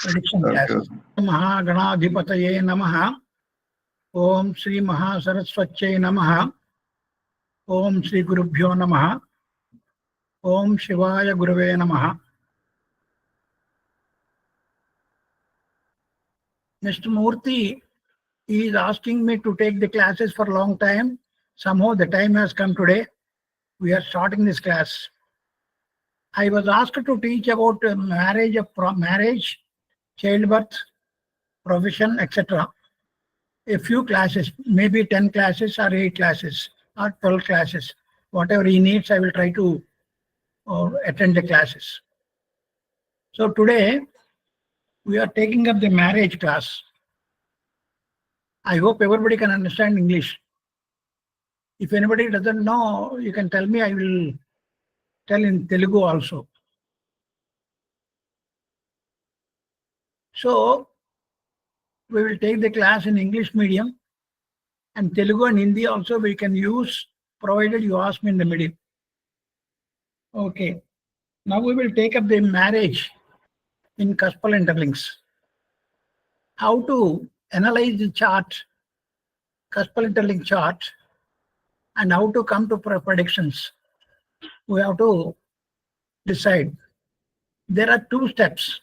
Prediction class. Mahaganadhipataye Namaha. Om Sri Mahasaraswatye Namaha. Om Sri Gurubhyo Namaha. Om Shivaya Gurave Namaha. Mr. Murthy is asking me to take the classes for a long time. Somehow the time has come today. We are starting this class. I was asked to teach about marriage, childbirth, profession, etc. A few classes, maybe 10 classes or 8 classes or 12 classes. Whatever he needs, I will try to attend the classes. So today, we are taking up the marriage class. I hope everybody can understand English. If anybody doesn't know, you can tell me, I will tell in Telugu also. So, we will take the class in English medium, and Telugu and Hindi also we can use, provided you ask me in the middle. Okay. Now we will take up the marriage in Cuspal interlinks. How to analyze the chart, Cuspal interlink chart, and how to come to predictions. We have to decide. There are 2 steps.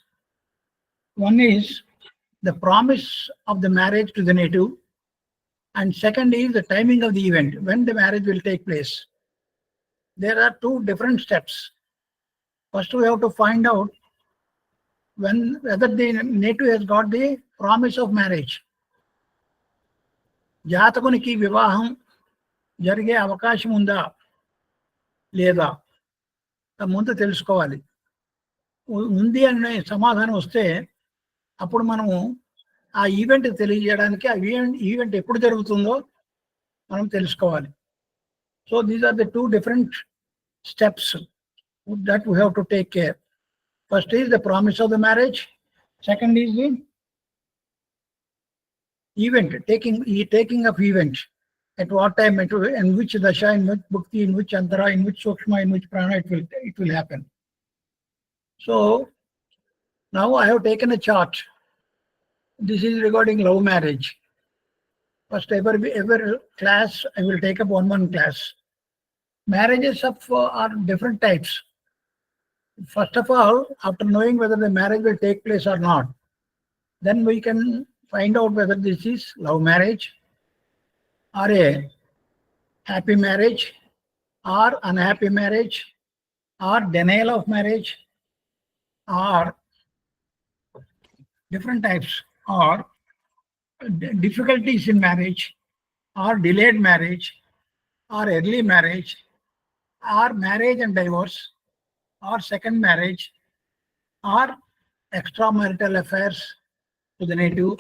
One is the promise of the marriage to the native, and second is the timing of the event, when the marriage will take place. There are 2 different steps. First, we have to find out whether the native has got the promise of marriage. జాతకునికి వివాహం జరిగే అవకాశం ఉందా లేదా ముందు తెలుసుకోవాలి. ఉంది అనే సమాధానం వస్తే అప్పుడు మనము ఆ ఈవెంట్ తెలియజేయడానికి ఆ ఈవెంట్ ఎప్పుడు జరుగుతుందో మనం తెలుసుకోవాలి. So these are the 2 different steps that we have to take care. First is the promise of the marriage. Second is the event, taking of event. At what time, in which dasha, in which bhukti, in which antara, in which sukshma, in which prana it will happen. So now I have taken a chart. This is regarding love marriage. First ever class, I will take up one class. Marriages are different types. First of all, after knowing whether the marriage will take place or not, then we can find out whether this is love marriage or a happy marriage or unhappy marriage or denial of marriage or different types, or difficulties in marriage or delayed marriage or early marriage or marriage and divorce or second marriage or extramarital affairs to the native.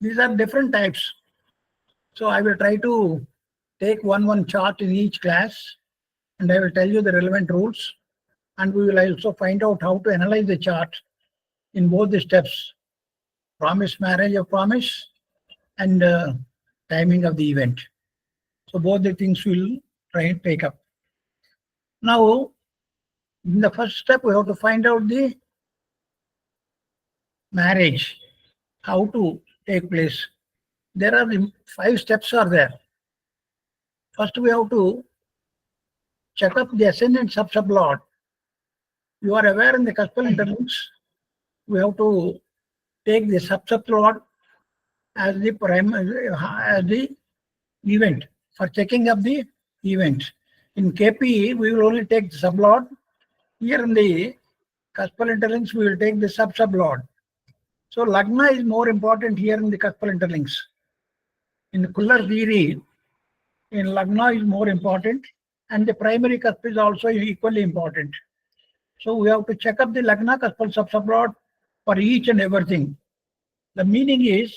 These are different types. So I will try to take one chart in each class, and I will tell you the relevant rules, and we will also find out how to analyze the chart in both the steps: promise, marriage of promise, and timing of the event. So both the things we will try and take up. Now, in the first step, we have to find out the marriage, how to take place. There are 5 steps are there. First, we have to check up the ascendant sub-sublord. You are aware in the Cuspal interlinks, we have to take the sub-sublord as the primary, as the event for checking up the event. In KP, we will only take the sublord. Here in the Cuspal interlinks, we will take the sub-sublord. So Lagna is more important here in the Cuspal interlinks. In the Kullar theory, in Lagna is more important, and the primary cusp is also equally important. So we have to check up the Lagna, Cuspal, sub-sublord for each and everything. The meaning is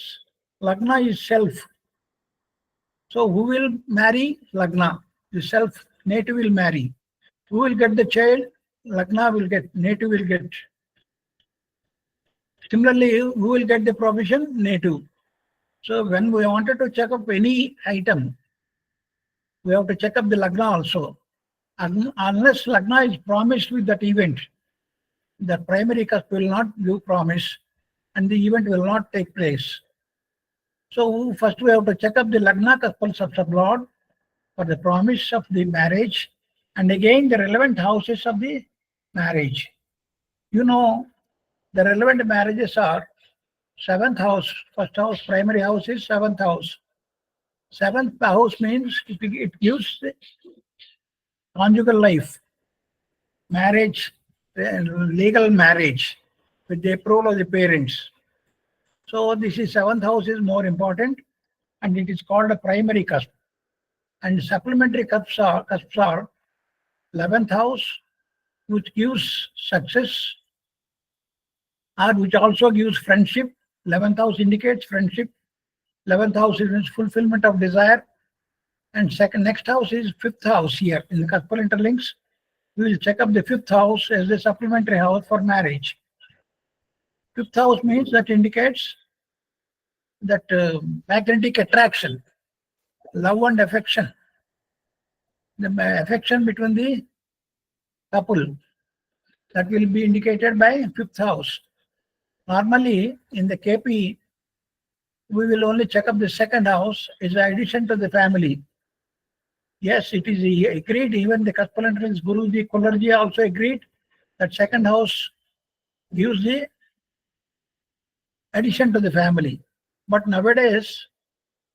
Lagna is self. So who will marry? Lagna. The self, native will marry. Who will get the child? Lagna will get, native will get. Similarly, who will get the provision? Native. So when we wanted to check up any item, we have to check up the Lagna also. Unless Lagna is promised with that event, the primary cusp will not give promise and the event will not take place. So first we have to check up the Lagna Cuspal Subsublord for the promise of the marriage and again the relevant houses of the marriage. You know, the relevant marriages are 7th house, first house, primary house is 7th house. 7th house means it gives conjugal life, marriage, legal marriage with the approval of the parents. So this is 7th house is more important and it is called a primary cusp. And supplementary cusps are 11th house, which gives success or which also gives friendship. 11th house indicates friendship. 11th house is fulfillment of desire. And next house is 5th house here in the cuspal interlinks. We will check up the 5th house as a supplementary house for marriage. 5th house means that indicates that magnetic attraction, love and affection, the affection between the couple, that will be indicated by 5th house. Normally in the KP, we will only check up the 2nd house as an addition to the family. Yes, it is agreed, even the Cuspal interlinks Guruji, Kularji also agreed that 2nd house gives the addition to the family. But nowadays,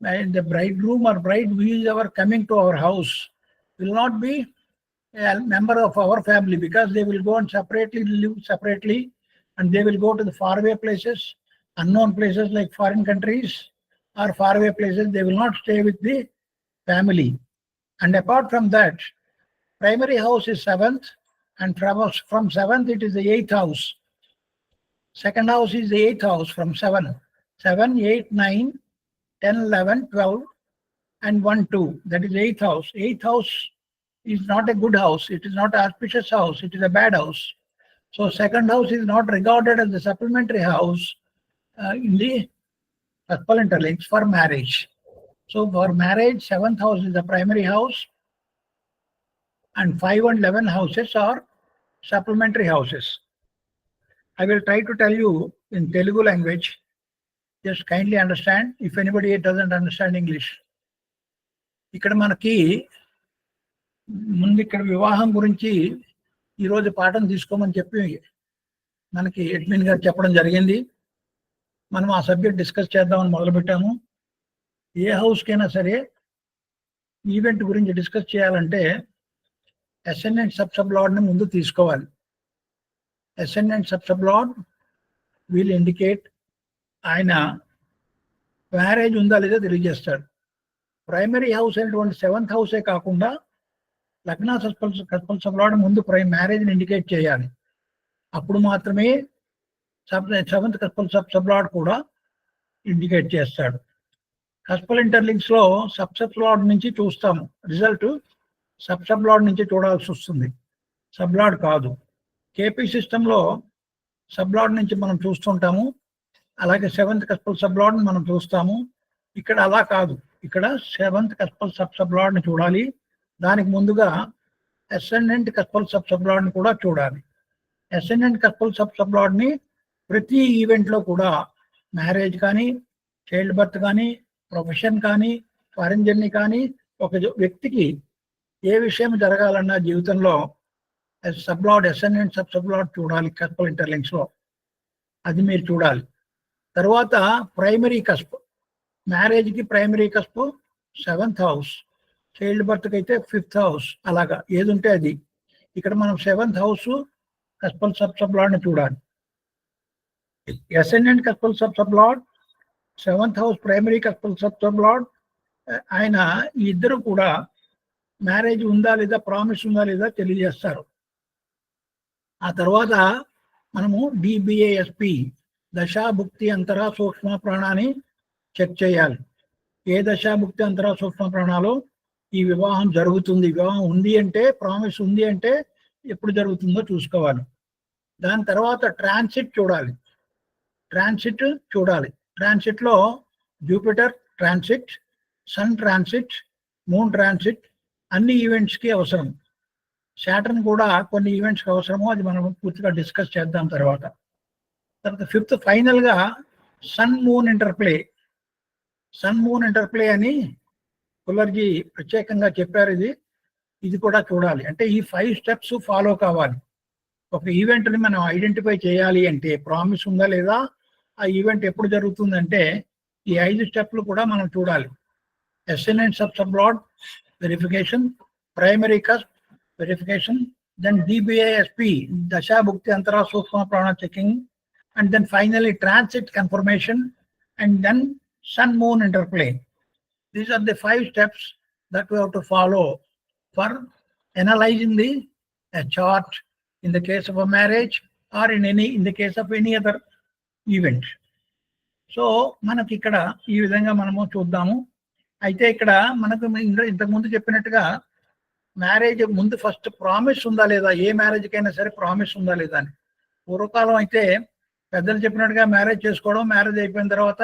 the bridegroom or bride who is coming to our house will not be a member of our family because they will go and live separately, and they will go to the faraway places, unknown places like foreign countries or faraway places. They will not stay with the family. And apart from that, primary house is 7th, and from 7th it is the 8th house. 2nd house is the 8th house from 7. 7, 8, 9, 10, 11, 12, and 1, 2. That is 8th house. 8th house is not a good house. It is not an auspicious house. It is a bad house. So 2nd house is not regarded as the supplementary house in the Cuspal interlinks for marriage. So for marriage, 7th house is the primary house, and 5 and 11 houses are supplementary houses. I will try to tell you in Telugu language. Just kindly understand if anybody doesn't understand English. ఇక్కడ మనకి ముందు ఇక్కడ వివాహం గురించి ఈరోజు పాఠం తీసుకోమని చెప్పి మనకి అడ్మిన్ గారు చెప్పడం జరిగింది. మనం ఆ సబ్జెక్ట్ డిస్కస్ చేద్దామని మొదలుపెట్టాము. ఏ హౌస్కైనా సరే ఈవెంట్ గురించి డిస్కస్ చేయాలంటే అసెండెంట్ సబ్సబ్లార్డ్ని ముందు తీసుకోవాలి. అసెండెంట్ సబ్సబ్లార్డ్ విల్ ఇండికేట్ ఆయన మ్యారేజ్ ఉందా లేదా తెలియజేస్తాడు. ప్రైమరీ హౌస్ అయినటువంటి 7th హౌసే కాకుండా లగ్నా కస్పల్ సబ్లార్డ్ ముందు మ్యారేజ్ని ఇండికేట్ చేయాలి. అప్పుడు మాత్రమే 7th కస్పల్ సబ్లార్డ్ కూడా ఇండికేట్ చేస్తాడు. కస్పల్ ఇంటర్లింక్స్ లో సబ్లార్డ్ నుంచి చూస్తాము రిజల్ట్. సబ్లార్డ్ నుంచి చూడాల్సి వస్తుంది, సబ్లార్డ్ కాదు. కేపీ సిస్టంలో సబ్లార్డ్ నుంచి మనం చూస్తుంటాము, అలాగే 7th కస్పల్ సబ్లార్డ్ మనం చూస్తాము. ఇక్కడ అలా కాదు, ఇక్కడ 7th కస్పల్ సబ్లార్డ్ని చూడాలి. దానికి ముందుగా అసెండెంట్ కస్పల్ సబ్లార్డ్ని కూడా చూడాలి. అసెండెంట్ కస్పల్ సబ్లార్డ్ని ప్రతి ఈవెంట్లో కూడా మ్యారేజ్ కానీ, చైల్డ్ బర్త్ కానీ, ప్రొఫెషన్ కానీ, ఫారిన్ జర్నీ కానీ, ఒక వ్యక్తికి ఏ విషయం జరగాలన్నా జీవితంలో సబ్లార్డ్ అసెండెంట్ సబ్లార్డ్ చూడాలి కస్పల్ ఇంటర్లింక్స్ లో. అది మీరు చూడాలి. తర్వాత ప్రైమరీ కస్ప్, మ్యారేజ్కి primary cusp 7th house, child బర్త్కి అయితే 5th హౌస్, అలాగా ఏది ఉంటే అది. ఇక్కడ మనం 7th హౌస్ కస్పల్ సబ్లార్డ్ని చూడాలి. Ascendant cuspal sublord, 7th house primary cuspal sublord, ఆయన ఈ ఇద్దరు కూడా మ్యారేజ్ ఉందా లేదా, ప్రామిస్ ఉందా లేదా తెలియజేస్తారు. ఆ తర్వాత మనము డిబిఏఎస్పి దశాభుక్తి అంతరా సూక్ష్మ ప్రాణాన్ని చెక్ చేయాలి. ఏ దశాభుక్తి అంతరా సూక్ష్మ ప్రాణాలు ఈ వివాహం జరుగుతుంది, వివాహం ఉంది అంటే, ప్రామిస్ ఉంది అంటే ఎప్పుడు జరుగుతుందో చూసుకోవాలి. దాని తర్వాత ట్రాన్సిట్ చూడాలి. ట్రాన్సిట్ లో Jupiter transit, sun transit, moon transit అన్ని ఈవెంట్స్కి అవసరం. సాటర్న్ కూడా కొన్ని ఈవెంట్స్కి అవసరమో అది మనం పూర్తిగా డిస్కస్ చేద్దాం తర్వాత. ఫిఫ్త్ ఫైనల్ గా sun moon interplay. Sun moon interplay అని కుల్లర్జీ ప్రత్యేకంగా చెప్పారు. ఇది కూడా చూడాలి. అంటే ఈ 5 స్టెప్స్ ఫాలో కావాలి. ఒక ఈవెంట్ ని మనం ఐడెంటిఫై చేయాలి అంటే ప్రామిస్ ఉందా లేదా, ఆ ఈవెంట్ ఎప్పుడు జరుగుతుందంటే ఈ 5 స్టెప్లు కూడా మనం చూడాలి. ascendant sub-sublord verification, primary cusp verification, then DBASP, Dasha Bhukti Antara Sukshma Prana checking, and then finally transit confirmation, and then sun moon interplay. These are the 5 steps that we have to follow for analyzing a chart in the case of a marriage or in the case of any other event. So మనకి ఇక్కడ ఈ విధంగా మనము చూద్దాము. అయితే ఇక్కడ మనకు ఇంతకు ముందు చెప్పినట్టుగా మ్యారేజ్ ముందు ఫస్ట్ ప్రామిస్ ఉందా లేదా, ఏ మ్యారేజ్కైనా సరే ప్రామిస్ ఉందా లేదా అని. పూర్వకాలం అయితే పెద్దలు చెప్పినట్టుగా మ్యారేజ్ చేసుకోవడం, మ్యారేజ్ అయిపోయిన తర్వాత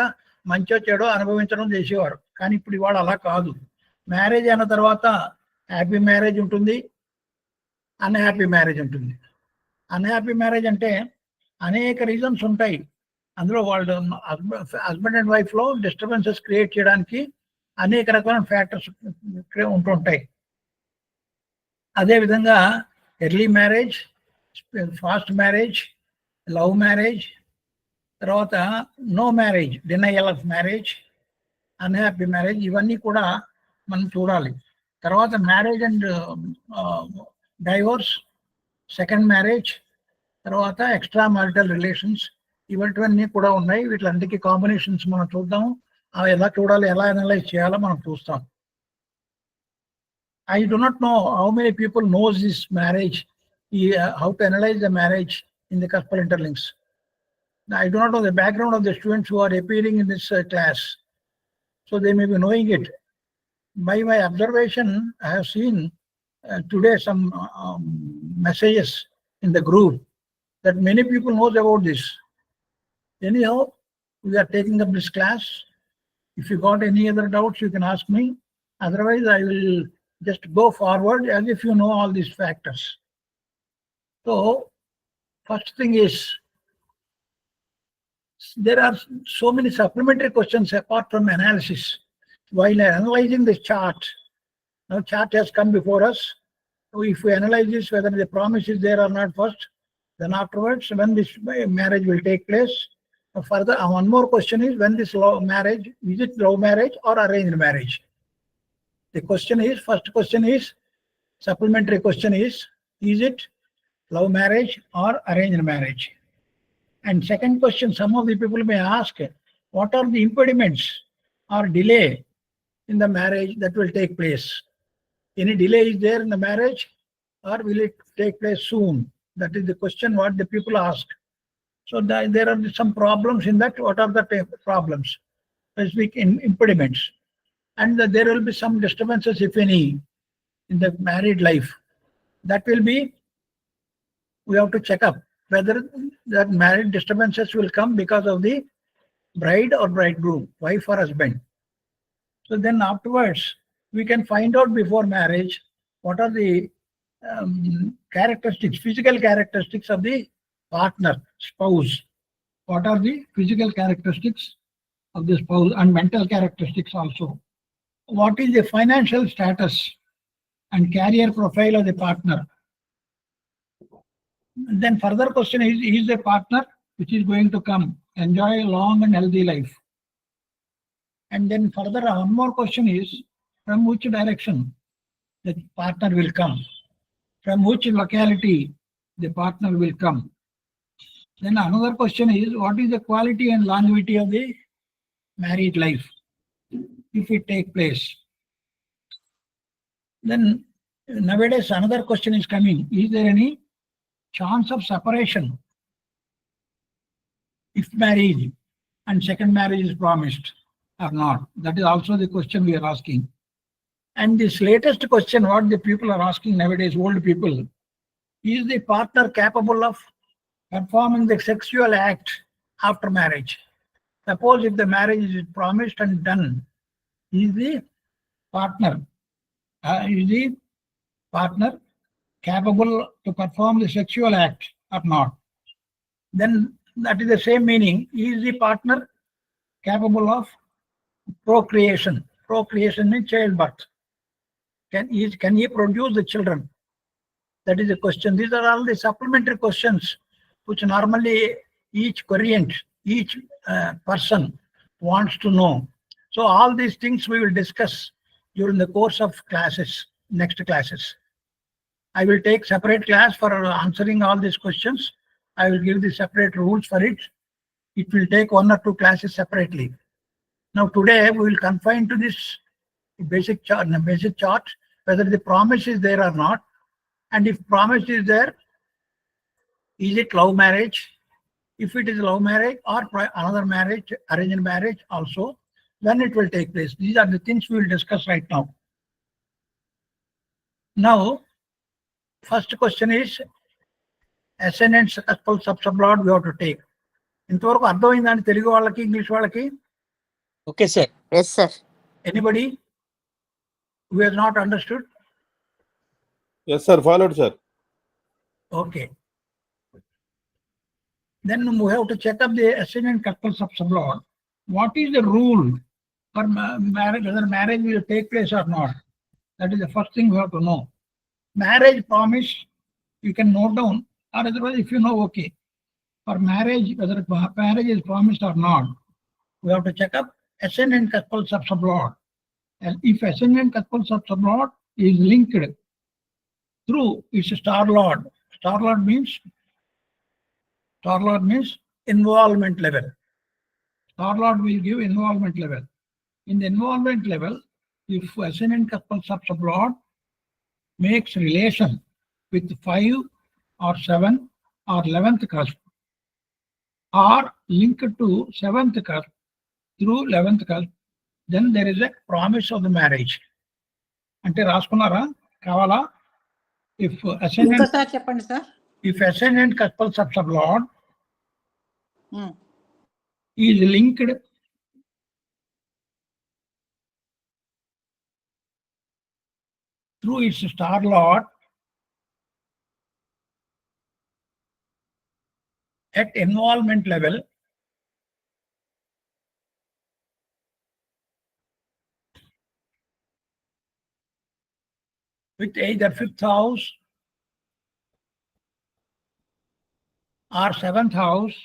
మంచో చెడో అనుభవించడం చేసేవారు. కానీ ఇప్పుడు ఇవాళ అలా కాదు. మ్యారేజ్ అయిన తర్వాత హ్యాపీ మ్యారేజ్ ఉంటుంది, అన్హ్యాపీ మ్యారేజ్ ఉంటుంది. అన్హ్యాపీ మ్యారేజ్ అంటే అనేక రీజన్స్ ఉంటాయి. అందులో వాళ్ళు హస్బెండ్ అండ్ వైఫ్ లో డిస్టర్బెన్సెస్ క్రియేట్ చేయడానికి అనేక రకమైన ఫ్యాక్టర్స్ ఉంటుంటాయి. అదేవిధంగా early marriage, fast marriage, love marriage, తర్వాత no marriage, denial of marriage, unhappy marriage, ఇవన్నీ కూడా మనం చూడాలి. తర్వాత marriage and divorce, second marriage, తర్వాత ఎక్స్ట్రా మ్యారిటల్ రిలేషన్స్, ఇవన్నీ కూడా ఉన్నాయి. వీటిలందరికీ కాంబినేషన్స్ మనం చూద్దాం. అవి ఎలా చూడాలి, ఎలా అనలైజ్ చేయాలో మనం చూస్తాం. I do not know how many people knows this marriage, how to analyze the marriage in the Cuspal interlinks. I do not know the background of the students who are appearing in this class, so they may be knowing it. By my observation, I have seen today some messages in the group that many people knows about this. Anyhow, we are taking up this class. If you got any other doubts, you can ask me. Otherwise, I will just go forward as if you know all these factors. So, first thing is, there are so many supplementary questions apart from analysis. While analyzing this chart, now chart has come before us. So if we analyze this, whether the promise is there or not first, then afterwards, when this marriage will take place. Further, one more question is, when this marriage, is it love marriage or arranged marriage? The question is, first question is, supplementary question is it love marriage or arranged marriage? And second question, some of the people may ask, what are the impediments or delay in the marriage that will take place? Any delay is there in the marriage, or will it take place soon? That is the question what the people ask. So there are some problems in that. What are the problems? Specific impediments. And there will be some disturbances, if any, in the married life. That will be, we have to check up whether that married disturbances will come because of the bride or bridegroom, wife or husband. So then afterwards, we can find out before marriage what are the characteristics, physical characteristics of the partner, spouse. What are the physical characteristics of the spouse and mental characteristics also? What is the financial status and career profile of the partner? And then further question is the partner which is going to come enjoy a long and healthy life? And then further, one more question is, from which direction the partner will come? From which locality the partner will come? Then another question is, what is the quality and longevity of the married life if it take place? Then nowadays another question is coming, is there any chance of separation if marriage and second marriage is promised or not? That is also the question we are asking. And this latest question what the people are asking nowadays, old people, is the partner capable of performing the sexual act after marriage? Suppose if the marriage is promised and done, is the partner capable to perform the sexual act or not, then that is the same meaning. Is the partner capable of procreation? Procreation means childbirth. Can he produce the children? That is the question. These are all the supplementary questions which normally each querent, each person wants to know. So all these things we will discuss during the course of classes, next classes. I will take separate class for answering all these questions. I will give the separate rules for it. It will take 1 or 2 classes separately. Now today we will confine to this basic chart, whether the promise is there or not. And if promise is there, is it love marriage? If it is love marriage or another marriage, arranged marriage also, then it will take place. These are the things we will discuss right now. Now, first question is ascendant cuspal subsublot we have to take. ఇంతవరకు అర్థమైందండి తెలుగు వాళ్ళకి English వాళ్ళకి? Okay, sir. Yes, sir. Anybody who has not understood? Yes, sir. Followed, sir. Okay. Then we have to check up the ascendant cuspal subsublot. What is the rule for marriage, whether marriage will take place or not? That is the first thing we have to know. Marriage promise, you can note down, or otherwise if you know, okay. For marriage, whether marriage is promised or not, we have to check up ascendant cuspal subsublot. And if ascendant cuspal subsublot is linked through its star lord means involvement level. Star lord will give involvement level. In the involvement level, if ascendant cuspal subsublot makes relation with 5 or 7 or 11th cusp, or linked to 7th cusp through 11th cusp, then there is a promise of the marriage. అంటే రాసుకున్నారా కావాలా? If ascendant cuspal subsublot is linked through its star lord at involvement level, with either 5th house or 7th house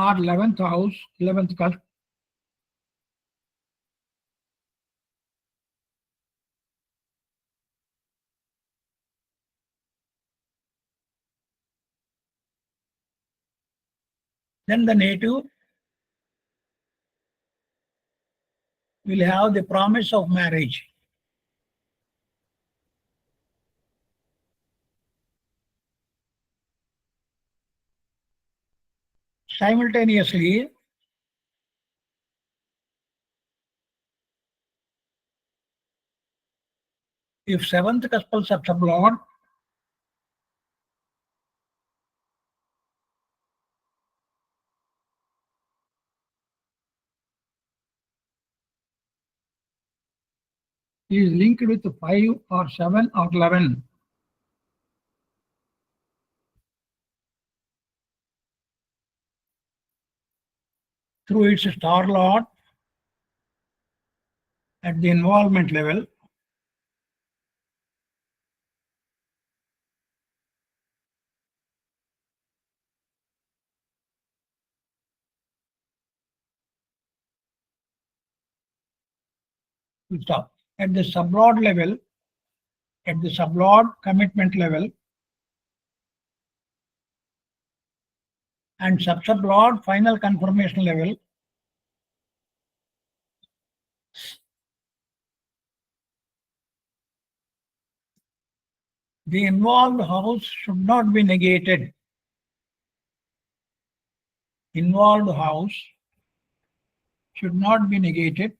or 11th house, 11th cusp, then the native will have the promise of marriage. Simultaneously, if 7th cuspal subsublot is linked with 5 or 7 or 11, through its star lord at the involvement level, stop. At the sublord level, at the sublord commitment level, and subsublord final confirmation level, the involved house should not be negated. Involved house should not be negated.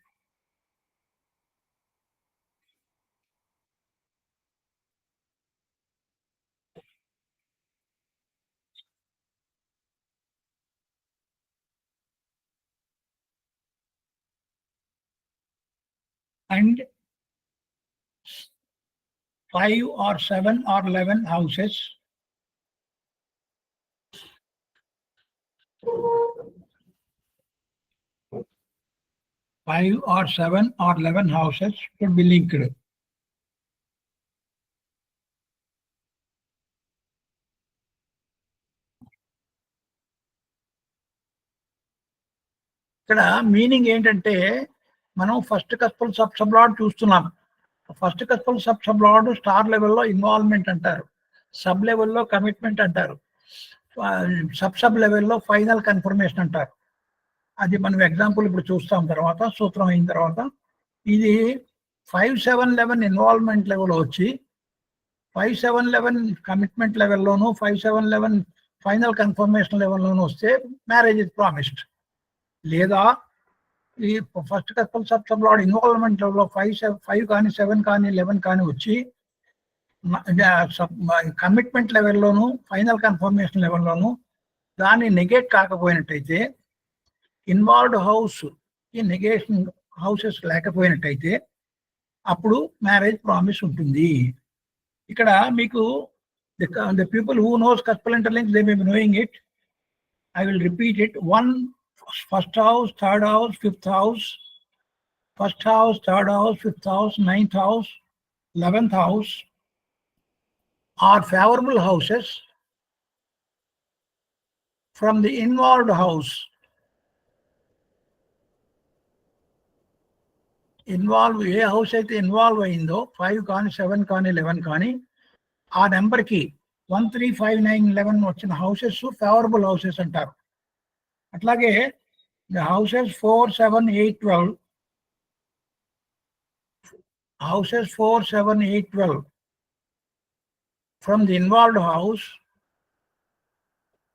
And 5 or 7 or 11 houses should be linked. ఇక్కడ meaning ఏంటంటే మనం first cuspal సబ్లాడ్ చూస్తున్నాం. First cuspal సబ్లాడ్ star లెవెల్లో involvement అంటారు, sub లెవెల్లో commitment అంటారు, sub లెవెల్లో final confirmation అంటారు. అది మనం ఎగ్జాంపుల్ ఇప్పుడు చూస్తాం తర్వాత సూత్రం అయిన తర్వాత. ఇది 5, 7, 11 ఇన్వాల్వ్మెంట్ లెవెల్ వచ్చి 5, 7, 11 కమిట్మెంట్ లెవెల్లోను 5, 7, 11 ఫైనల్ కన్ఫర్మేషన్ లెవెల్లోనూ వస్తే మ్యారేజ్ ఇస్ ప్రామిస్డ్. లేదా ఈ ఫస్ట్ కస్పల్ సబ్లాడ్ ఇన్వాల్వ్మెంట్ లెవెల్లో 5 కానీ 7 కానీ 11 కానీ వచ్చి కమిట్మెంట్ లెవెల్లోను ఫైనల్ కన్ఫర్మేషన్ లెవెల్లోను దాన్ని నెగేట్ కాకపోయినట్టయితే, ఇన్వాల్వ్డ్ హౌస్ ఈ నెగేషన్ హౌసెస్ లేకపోయినట్టయితే అప్పుడు మ్యారేజ్ ప్రామిస్ ఉంటుంది. ఇక్కడ మీకు the people who knows Cuspal interlinks, they may be knowing it. I will repeat it. 1, first house, third house, fifth house, first house, third house, fifth house, ninth house, 11th house are favorable houses from the involved house. Involve A house అయితే involve అయిందో 5 కానీ 7 కానీ 11 కానీ ఆ నెంబర్కి 1, 3, 5, 9, 11 వచ్చిన houses favourable houses అంటారు. అట్లాగే houses 4, 7, 8, 12 houses 4, 7, 8, 12 from the involved house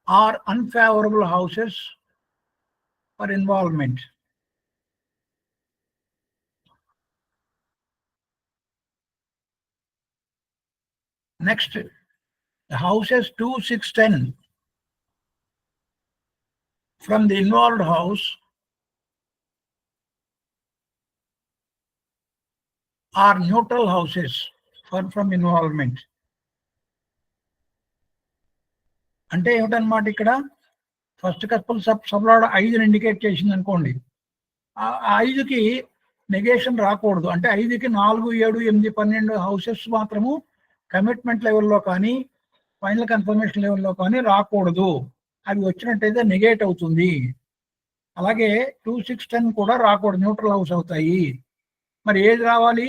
are unfavorable houses for involvement. Next, the houses 2, 6, 10 from the involved house are neutral houses from involvement. అంటే ఏమిటన్నమాట, ఇక్కడ ఫస్ట్ కస్పల్ సబ్లాడ్ 5ని ఇండికేట్ చేసింది అనుకోండి, ఆ 5కి నెగేషన్ రాకూడదు. అంటే 5కి 4, 7, 8, 12 హౌసెస్ మాత్రము కమిట్మెంట్ లెవెల్లో కానీ ఫైనల్ కన్ఫర్మేషన్ లెవెల్లో కానీ రాకూడదు. అవి వచ్చినట్టయితే నెగేట్ అవుతుంది. అలాగే 2, 6, 10 కూడా రాకూడదు, న్యూట్రల్ హౌస్ అవుతాయి. మరి ఏది రావాలి?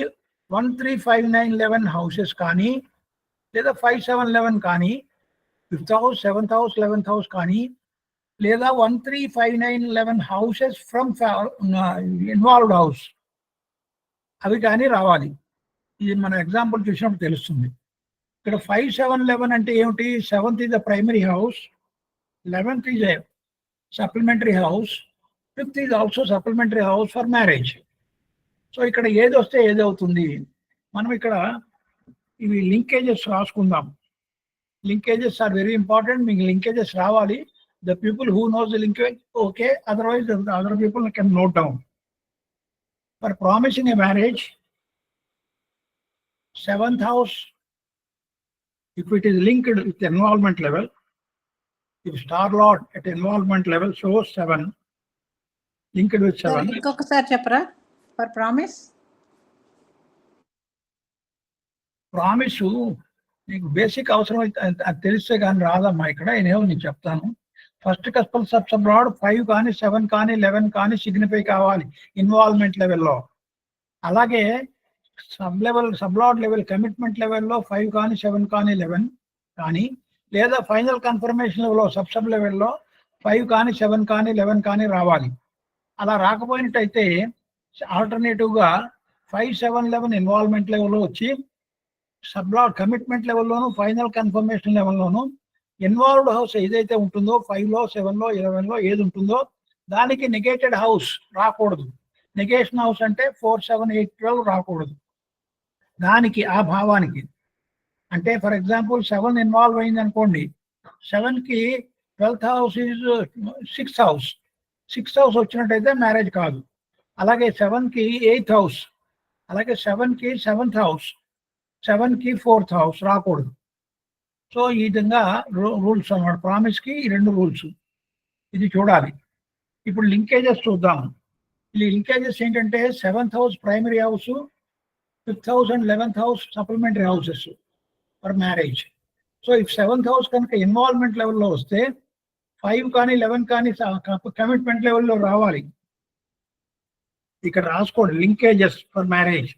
1, 3, 5, 9, 11 హౌసెస్ కానీ, లేదా 5, 7, 11 కానీ, 5th house, 7th house, 11th house కానీ, లేదా 1, 3, 5, 9, 11 హౌసెస్ ఫ్రమ్ ఇన్వాల్వ్డ్ హౌస్ అవి కానీ రావాలి. ఇది మన ఎగ్జాంపుల్ చూసినప్పుడు తెలుస్తుంది. ఇక్కడ 5, 7, 11 అంటే ఏమిటి? 7th is a primary house, 11th is a supplementary house, 5th is also supplementary house for marriage. So ఇక్కడ ఏది వస్తే ఏది అవుతుంది? మనం ఇక్కడ ఇవి లింకేజెస్ రాసుకుందాం. Linkages are very important. మీకు లింకేజెస్ రావాలి. The people who knows the linkage okay, otherwise other people can note down. For promising a marriage, 7th house, if it is linked with involvement level, if star lord at involvement level shows 7, linked with 7. ఇంకొకసారి చెప్పరా for promise? Promise నీకు basic అవసరం అది తెలిస్తే కానీ రాదమ్మా. ఇక్కడ నేను చెప్తాను. ఫస్ట్ కస్పల్ సబ్లాడ్ 5 కానీ 7 కానీ 11 కానీ సిగ్నిఫై కావాలి ఇన్వాల్వ్మెంట్ లెవెల్లో. అలాగే సబ్లాడ్ లెవెల్ కమిట్మెంట్ లెవెల్లో 5 కానీ 7 కానీ 11 కానీ, లేదా ఫైనల్ కన్ఫర్మేషన్ లెవెల్లో సబ్ లెవెల్లో 5 కానీ 7 కానీ 11 కానీ రావాలి. అలా రాకపోయినట్టయితే ఆల్టర్నేటివ్గా 5, 7, 11 ఇన్వాల్వ్మెంట్ లెవెల్లో వచ్చి సబ్లాడ్ కమిట్మెంట్ లెవెల్లోను ఫైనల్ కన్ఫర్మేషన్ లెవెల్లోను ఇన్వాల్వ్డ్ హౌస్ ఏదైతే ఉంటుందో 5లో 7లో 11లో ఏది ఉంటుందో దానికి నెగేటెడ్ హౌస్ రాకూడదు. నెగేషన్ హౌస్ అంటే 4, 7, 8, 12 రాకూడదు. దానికి ఆ భావానికి అంటే ఫర్ ఎగ్జాంపుల్ 7 ఇన్వాల్వ్ అయింది అనుకోండి, 7కి 12th house is 6th house. 6th house వచ్చినట్టయితే మ్యారేజ్ కాదు. అలాగే 7కి 8th హౌస్, అలాగే 7కి 7th హౌస్, 7 కి 4th హౌస్ రాకూడదు. సో ఈ విధంగా రూల్స్ అన్నమాట. ప్రామిస్ కి 2 రూల్స్ ఇది చూడాలి. ఇప్పుడు లింకేజెస్ చూద్దాం. ఈ లింకేజెస్ ఏంటంటే 7th house primary house, 5th house and 11th house supplementary houses for marriage. So if 7th house కనుక ఇన్వాల్వ్మెంట్ లెవెల్లో వస్తే 5 కానీ 11 కానీ కమిట్మెంట్ లెవెల్లో రావాలి. ఇక్కడ రాసుకోండి linkages for marriage.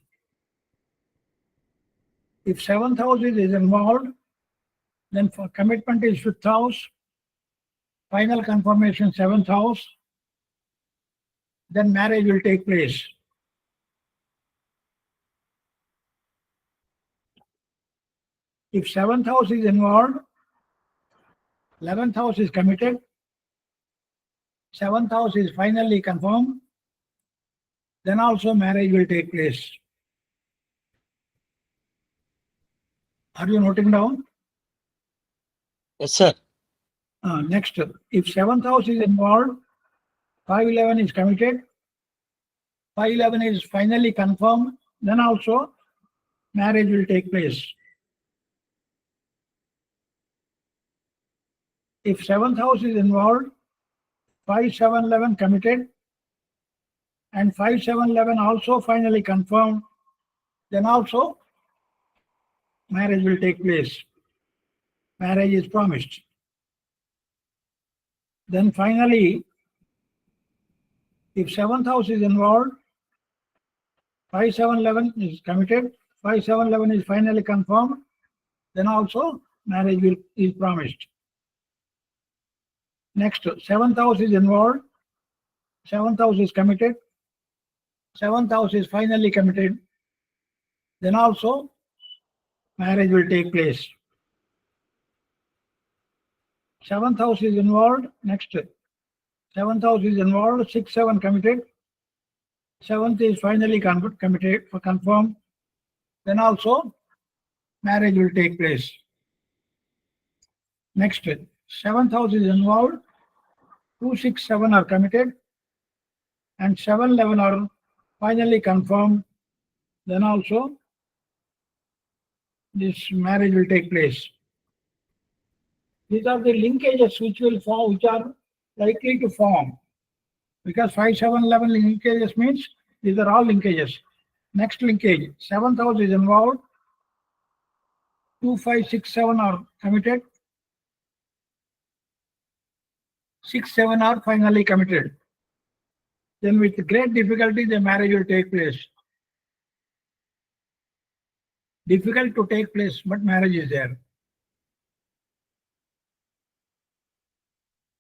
If 7th house is involved, then for commitment is 5th house, final confirmation 7th house, then marriage will take place. If 7th house is involved, 11th house is committed, 7th house is finally confirmed, then also marriage will take place. Are you noting down? Yes, sir. Next, if 7th house is involved, 511 is committed, 511 is finally confirmed, then also marriage will take place. If 7th house is involved, 5711 committed, and 5711 also finally confirmed, then also marriage will take place. Marriage is promised. Then finally, if 7th house is involved, 5711 is committed, 5711 is finally confirmed, then also marriage is promised. Next, 7th house is involved, 7th house is committed, 7th house is finally committed, then also marriage will take place. 7th house is involved. Next, 7th house is involved, 6-7 committed, 7th is finally committed for confirmed, then also marriage will take place. Next, 7th house is involved, 2-6-7 are committed, and 7-11 are finally confirmed, then also this marriage will take place. These are the linkages which will form, which are likely to form. Because 5-7-11 linkages means these are all linkages. Next linkage, 7th house is involved, 2-5-6-7 are committed, 6-7 are finally committed. Then with great difficulty the marriage will take place. Difficult to take place, but marriage is there.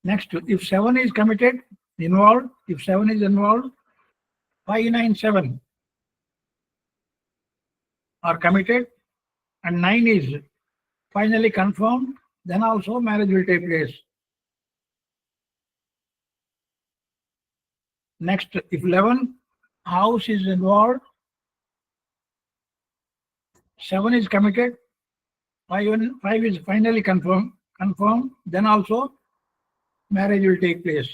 Next, if 7 is committed, involved, if 7 is involved, 5-9-7 are committed, and 9 is finally confirmed, then also marriage will take place. Next, if 11 house is involved, 7 is committed, 5 is finally confirmed, then also marriage will take place.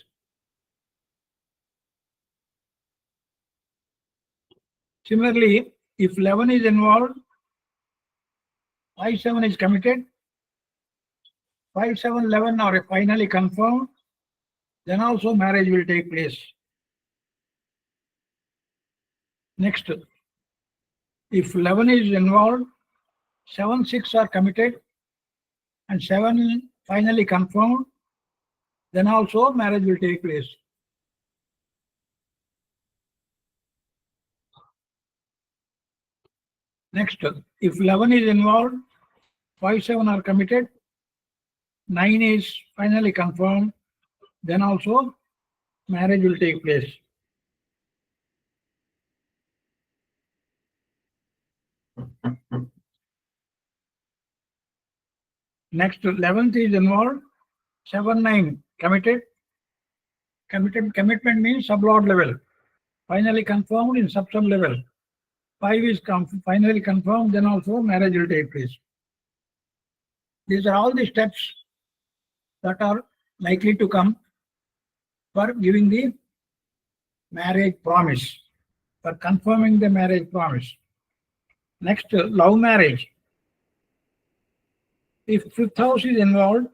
Similarly, if 11 is involved, 5-7 is committed, 5-7-11 are finally confirmed, then also marriage will take place. Next, if 11 is involved, 7-6 are committed, and 7 finally confirmed, then also marriage will take place. Next, if 11 is involved, 5-7 are committed, 9 is finally confirmed, then also marriage will take place. Next, 11th is involved, 7-9 committed. Commitment means sublord level. Finally confirmed in sub level. 5 is finally confirmed, then also marriage will take place. These are all the steps that are likely to come for giving the marriage promise, for confirming the marriage promise. Next, love marriage. If fifth house is involved,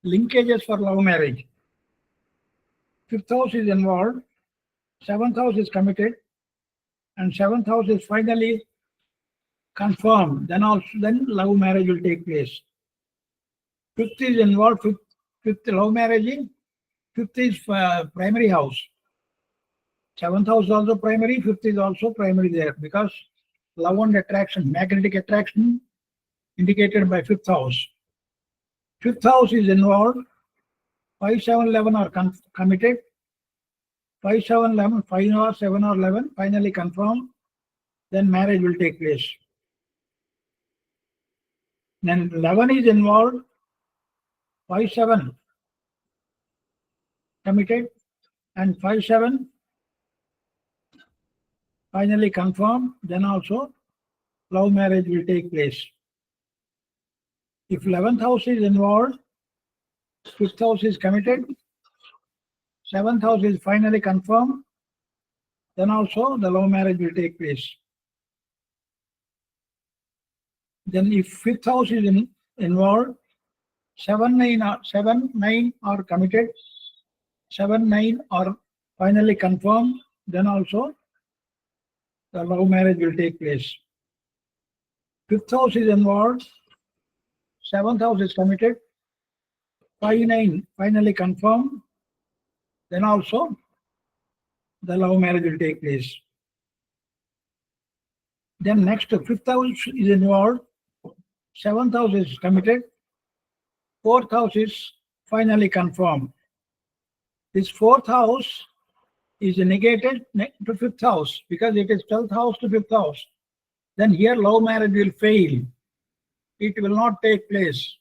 linkages for love marriage. Fifth house is involved, seventh house is committed, and seventh house is finally confirmed, then love marriage will take place. Fifth is involved, fifth love marriage, fifth is primary house. Seventh house is also primary, fifth is also primary there, because love and attraction, magnetic attraction indicated by fifth house. Fifth house is involved, 5, 7, 11 are committed, 5, 7, 11, 5 or 7 or 11 finally confirmed, then marriage will take place. Then 11 is involved, 5, 7 committed, and 5, 7 finally confirmed, then also love marriage will take place. If 11th house is involved, 5th house is committed, 7th house is finally confirmed, then also the love marriage will take place. Then if 5th house is involved, 7, 9 are committed, 7, 9 are finally confirmed, then also the love marriage will take place. 5th house is involved, 7th house is committed, 5, 9 finally confirmed, then also the love marriage will take place. Then next, 5th house is involved, 7th house is committed, 4th house is finally confirmed. This 4th house is negated to 5th house because it is 12th house to 5th house. Then here love marriage will fail. It will not take place.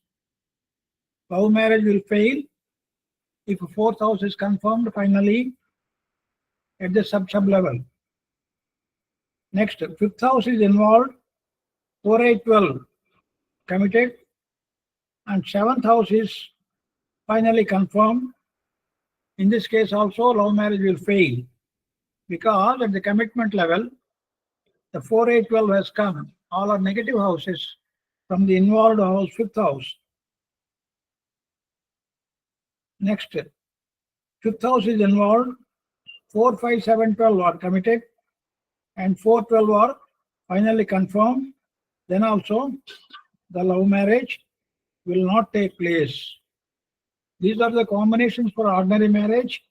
Love marriage will fail if 4th house is confirmed finally at the sub level. Next, 5th house is involved, 4, 8, 12 committed, and 7th house is finally confirmed. In this case also love marriage will fail because at the commitment level, the 4, 8, 12 has come. All are negative houses from the involved house, 5th house. Next, 5th house is involved, 4, 5, 7, 12 are committed, and 4, 12 are finally confirmed. Then also the love marriage will not take place. These are the combinations for ordinary marriage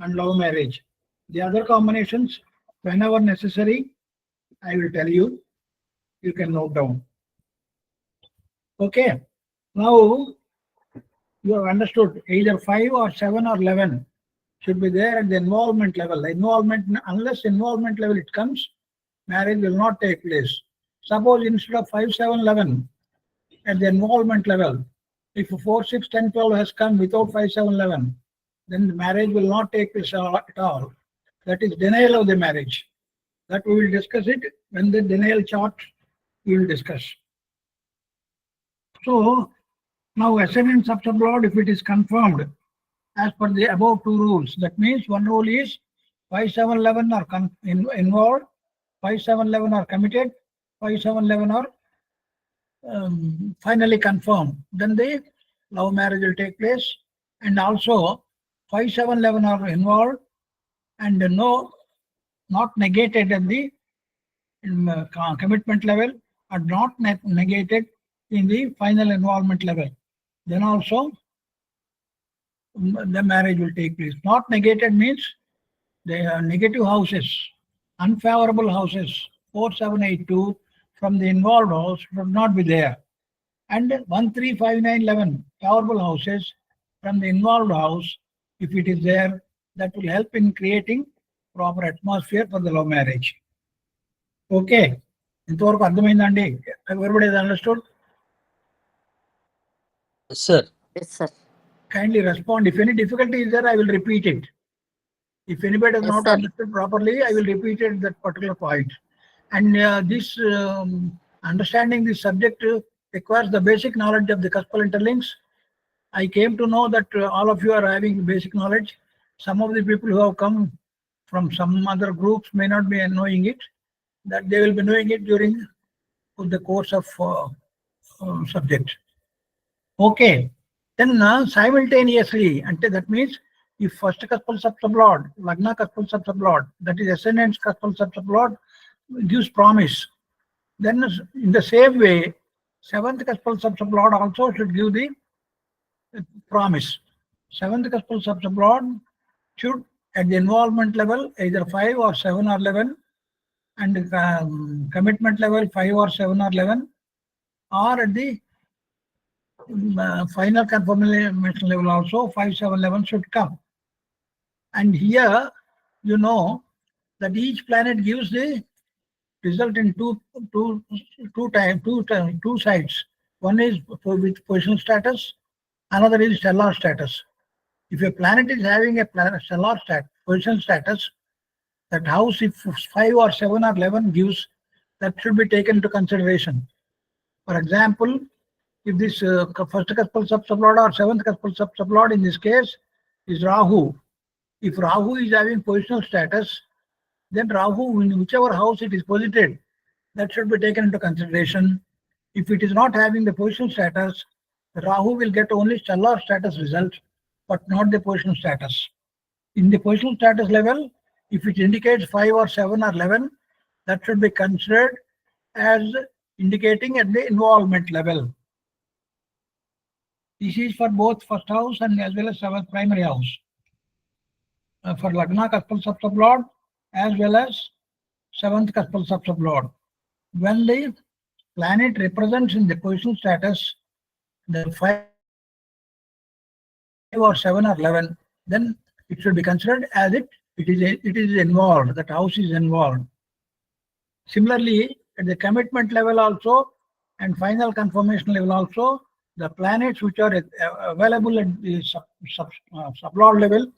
and love marriage. The other combinations, whenever necessary, I will tell you. You can note down. Okay. Now you have understood either 5 or 7 or 11 should be there at the involvement level. The involvement, unless involvement level it comes, marriage will not take place. Suppose instead of 5, 7, 11 at the involvement level, if 4, 6, 10, 12 has come without 5, 7, 11, then the marriage will not take place at all. That is denial of the marriage. That we will discuss it when the denial chart we will discuss. So now ascendant subsublord, if it is confirmed as per the above 2 rules, that means one rule is 5, 7, 11 are involved, 5, 7, 11 are committed, 5, 7, 11 are finally confirmed. Then the love marriage will take place, and also 5, 7, 11 are involved and not negated at the commitment level, are not negated in the final involvement level. Then also the marriage will take place. Not negated means they are negative houses, unfavorable houses, 4, 7, 8, 2 from the involved house should not be there. And 1, 3, 5, 9, 11 favorable houses from the involved house, if it is there, that will help in creating proper atmosphere for the love marriage. Okay. Everybody has understood? Yes, sir. Yes, sir. Kindly respond. If any difficulty is there, I will repeat it. If anybody has Yes, not sir. understood properly, I will repeat it that particular point. And this understanding this subject requires the basic knowledge of the Cuspal interlinks. I came to know that all of you are having basic knowledge. Some of the people who have come from some other groups may not be knowing it, that they will be knowing it during the course of subject. Okay. Then simultaneously, and that means if first Cuspal sub-sublord, Lagna Cuspal sub-sublord, that is ascendant Cuspal sub-sublord gives promise. Then in the same way, seventh Cuspal sub-sublord also should give the promise. Seventh Cuspal sub-sublord should at the involvement level either 5 or 7 or 11, and commitment level 5 or 7 or 11, or at the final confirmation level also 5, 7, 11 should come. And here you know that each planet gives the result in two sides. One is with positional status, another is stellar status. If a planet is having a stellar position status, that house, if 5 or 7 or 11 gives, that should be taken into consideration. For example, if this first Cuspal sub-sublord or seventh Cuspal sub-sublord in this case is Rahu. If Rahu is having positional status, then Rahu, in whichever house it is posited, that should be taken into consideration. If it is not having the positional status, Rahu will get only stellar status result, but not the positional status. In the positional status level, if it indicates 5 or 7 or 11, that should be considered as indicating at the involvement level. This is for both first house and as well as seventh primary house. For Lagna Cuspal sub-sublord as well as seventh Cuspal sub-sublord. When the planet represents in the positional status the 5 or 7 or 11, then it should be considered as it is involved, that house is involved. Similarly, at the commitment level also and final confirmation level also, the planets which are available at the sublord level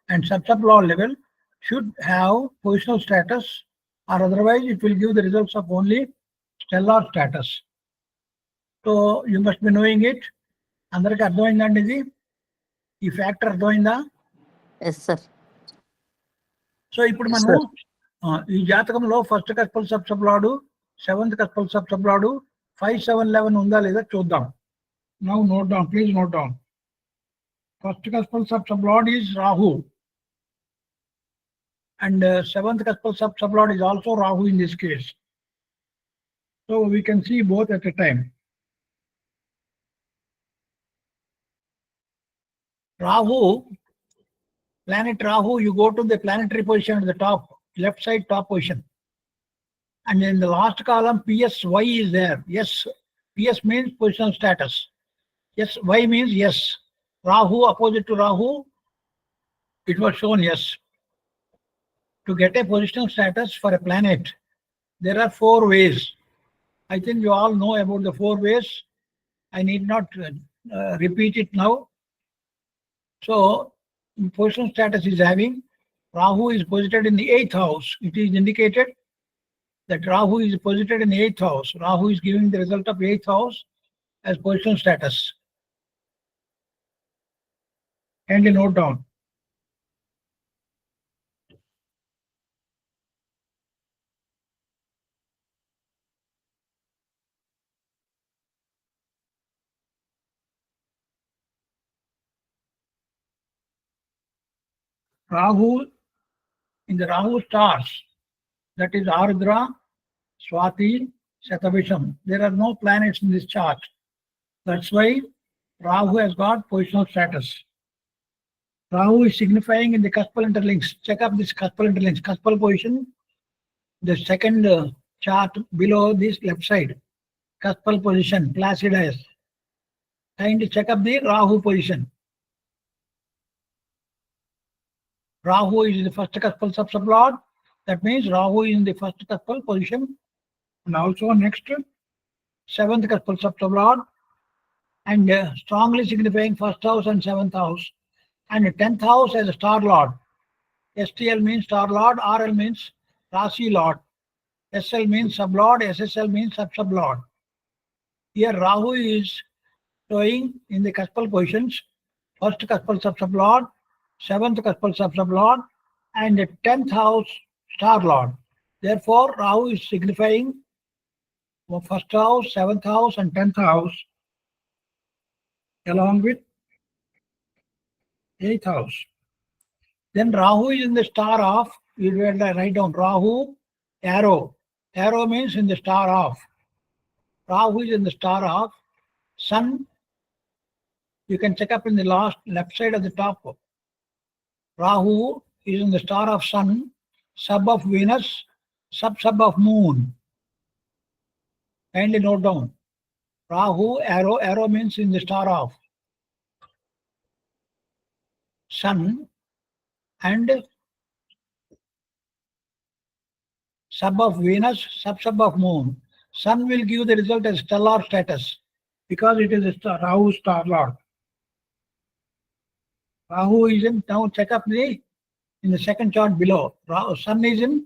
and sub-sublord level should have positional status, or otherwise it will give the results of only stellar status. So you must be knowing it. Andariki ardhamayindandi idi ee factor ardhamayinda. Yes, sir. So ఇప్పుడు Yes, మనము ఈ జాతకంలో first cuspal సబ్-సబ్లాడు, seventh cuspal సబ్-సబ్లాడు 5, 7, 11 ఉందా లేదా చూద్దాం. Now note down, please note down. First Cuspal sub-sublord is Rahu, and seventh Cuspal sub-sublord is also Rahu in this case. So we can see both at a time. Rahu, planet Rahu, you go to the planetary position at the top, left side top position. And in the last column, PSY is there. Yes, PS means positional status. Yes, Y means yes. Rahu, opposite to Rahu, it was shown yes. To get a positional status for a planet, there are 4 ways. I think you all know about the 4 ways. I need not repeat it now. So, positional status is having, Rahu is posited in the 8th house. It is indicated that Rahu is posited in the 8th house. Rahu is giving the result of 8th house as positional status. Kindly note down. Rahu, in the Rahu stars, that is Ardra, Swati, Shatabisham. There are no planets in this chart. That's why Rahu has got positional status. Rahu is signifying in the Cuspal interlinks. Check up this Cuspal interlinks. Cuspal position, the second chart below this left side. Cuspal position, Placidus. Kindly check up the Rahu position. Rahu is in the first Cuspal sub-sublord. That means Rahu is in the first Cuspal position. And also next, 7th Cuspal sub-sublord. And strongly signifying first house and 7th house. And 10th house as a star lord. STL means star lord, RL means Rasi lord. SL means sublord, SSL means sub-sublord. Here Rahu is showing in the Cuspal positions, first Cuspal sub-sublord, 7th Cuspal sub-sublord, and the 10th house star lord. Therefore, Rahu is signifying first house, 7th house, and 10th house, along with 8th house. Then Rahu is in the star of, you will write down Rahu, arrow. Arrow means in the star of. Rahu is in the star of. Sun, you can check up in the left side of the top. Rahu is in the star of Sun, sub of Venus, sub of Moon. Kindly note down. Rahu, arrow means in the star of Sun and sub of Venus, sub of Moon. Sun will give the result as stellar status because it is a star, Rahu star lord. Rahu is in, now check up in the second chart below. Sun is in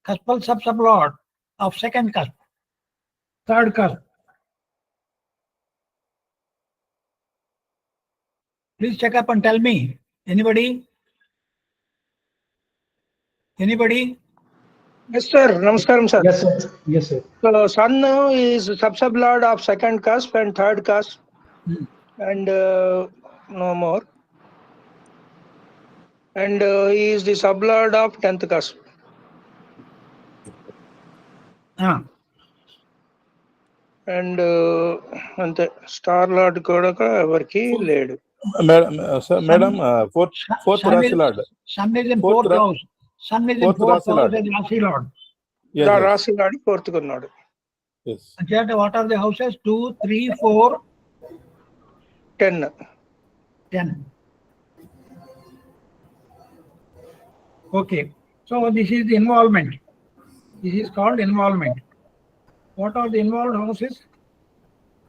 Cuspal sub lord of second cusp, third cusp. Please check up and tell me. Anybody? Anybody? Yes, sir. Namaskaram, sir. Yes, sir. Yes, sir. So, Sun is sub-lord of second cusp and third cusp, and no more. And he is the sub-lord of 10th cusp. And the star lord కూడా ఎవరికి లేడు. Madam, fourth Rasi Lord. Sun is in Fourth fourth house. Sun is in fourth fourth Rasi house Lord. as Rasi Lord. Yes, yes. రాశి లాడి fourth ఉన్నాడు. Yes. And what are the houses? 2, 3, 4, 10. 10. Okay. So this is the involvement. This is called involvement. What are the involved houses?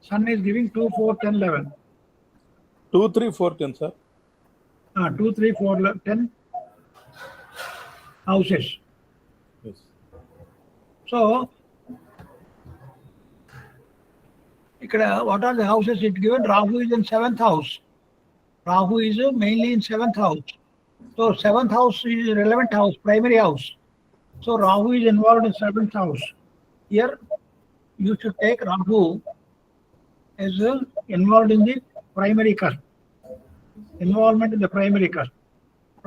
Sun is giving 2, 4, 10, 11. 2, 3, 4, 10, sir. 2, 3, 4, 10 houses. Yes. So, what are the houses it given? Rahu is in 7th house. Rahu is mainly in 7th house. So 7th house is relevant house, primary house. So Rahu is involved in 7th house. Here you should take Rahu as involved in the primary cusp. Involvement in the primary cusp.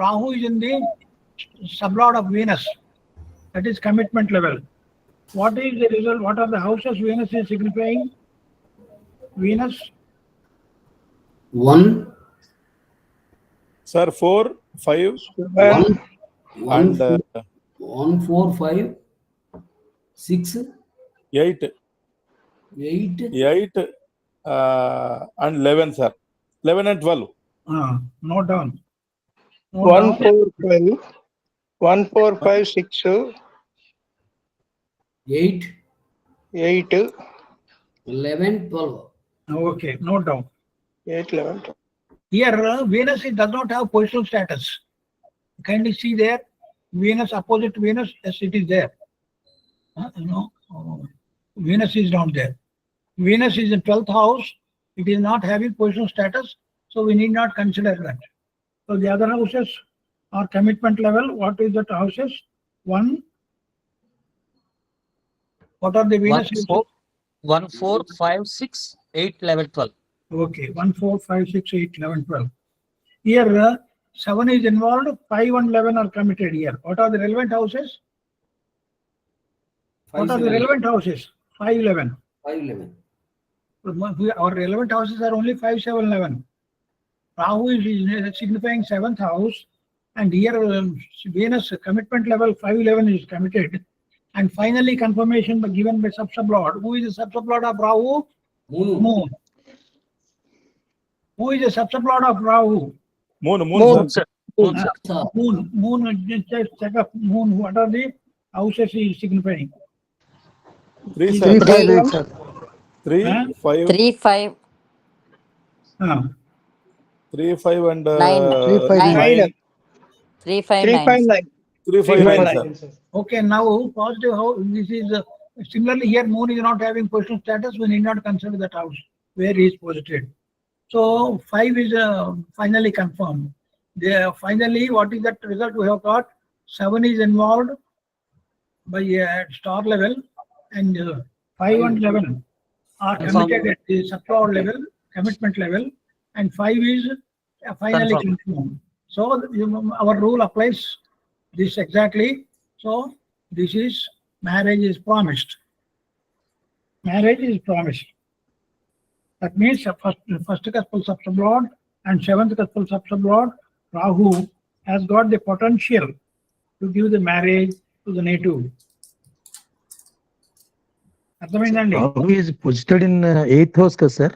Rahu is in the sublord of Venus. That is commitment level. What is the result? What are the houses Venus is signifying? Venus? 1, Sir, 4, 5, 1, and 1, 4, 5, 6, 8. 8, 8 and 11, sir. 11 and 12. Note down. 1, 4, 5. 1, 4, 5, 6, 8, 8, 11, 12. Okay, note down. 8, 11. Here, Venus does not have positional status. Kindly see there, Venus opposite Venus, yes, it is there. Venus is not there. Venus is in 12th house. It is not having positional status, so we need not consider that. So the other houses are commitment level. What is that houses? 1. What are the Venus? 1, 4, 5, 6, 8, 11, 12. Okay, 1, 4, 5, 6, 8, 11, 12. Here, 7 is involved, 5 and 11 are committed here. What are the relevant houses? What are the relevant houses? 5, 11. 5, 11. Our relevant houses are only 5, 7, 11. Rahu is signifying 7th house, and here Venus commitment level 5, 11 is committed. And finally, confirmation given by sub-sublord. Who is the sub-sublord of Rahu? Moon. Who is the sub-sublord of Rahu? Moon, sir. Moon, sir. Moon, just check up Moon. What are the houses he is signifying? 3, sir. 3, 5, 3, Huh? 5, 3, 5, 3, 5 and 9. 9. 3, 5, 3, 9. 5, 9. 3, 5, 9, sir. Okay, now positive house. This is similarly here. Moon is not having positional status. We need not consider that house where he is posited. So 5 is finally confirmed. Finally, what is that result we have got? 7 is involved by star level, and 5 and 11 are Confirm. committed at the subcloud level, commitment level, and 5 is finally Confirm. confirmed. So our rule applies this exactly. So this is marriage is promised. Marriage is promised. That means first Cuspal subsublord and 7th Cuspal subsublord, Rahu has got the potential to give the marriage to the native. అర్థమైందండి? Rahu is posited in 8th house, sir.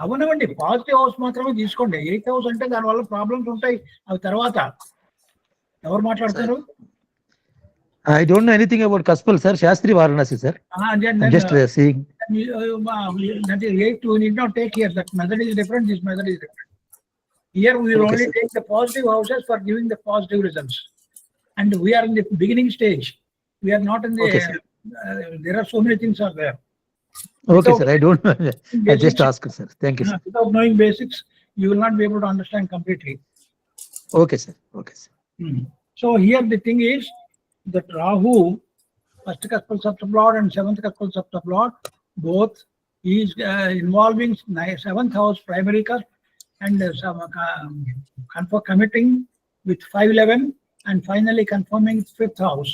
అవునండి, positive house మాత్రమే తీసుకోండి. 8th house అంటే దానివల్ల problems ఉంటాయి. అవి తర్వాత ఎవరు మాట్లాడతారు? I don't know anything about Cuspal, sir. Shastri Varanasi, sir. I'm just seeing. That is 8. We need not take here. That method is different. This method is different. Here we will Okay, only sir. take the positive houses for giving the positive results. And we are in the beginning stage. We are not in the. Okay, sir. There are so many things are there. Okay, sir. I don't know. I Basics. just asked, sir. Thank you, sir. Without knowing basics, you will not be able to understand completely. Okay, sir. Okay, sir. So here the thing is that Rahu, first Cuspal subsublord and 7th Cuspal subsublord, both is involving 7th house primary cusp and committing with 511 and finally confirming 5th house.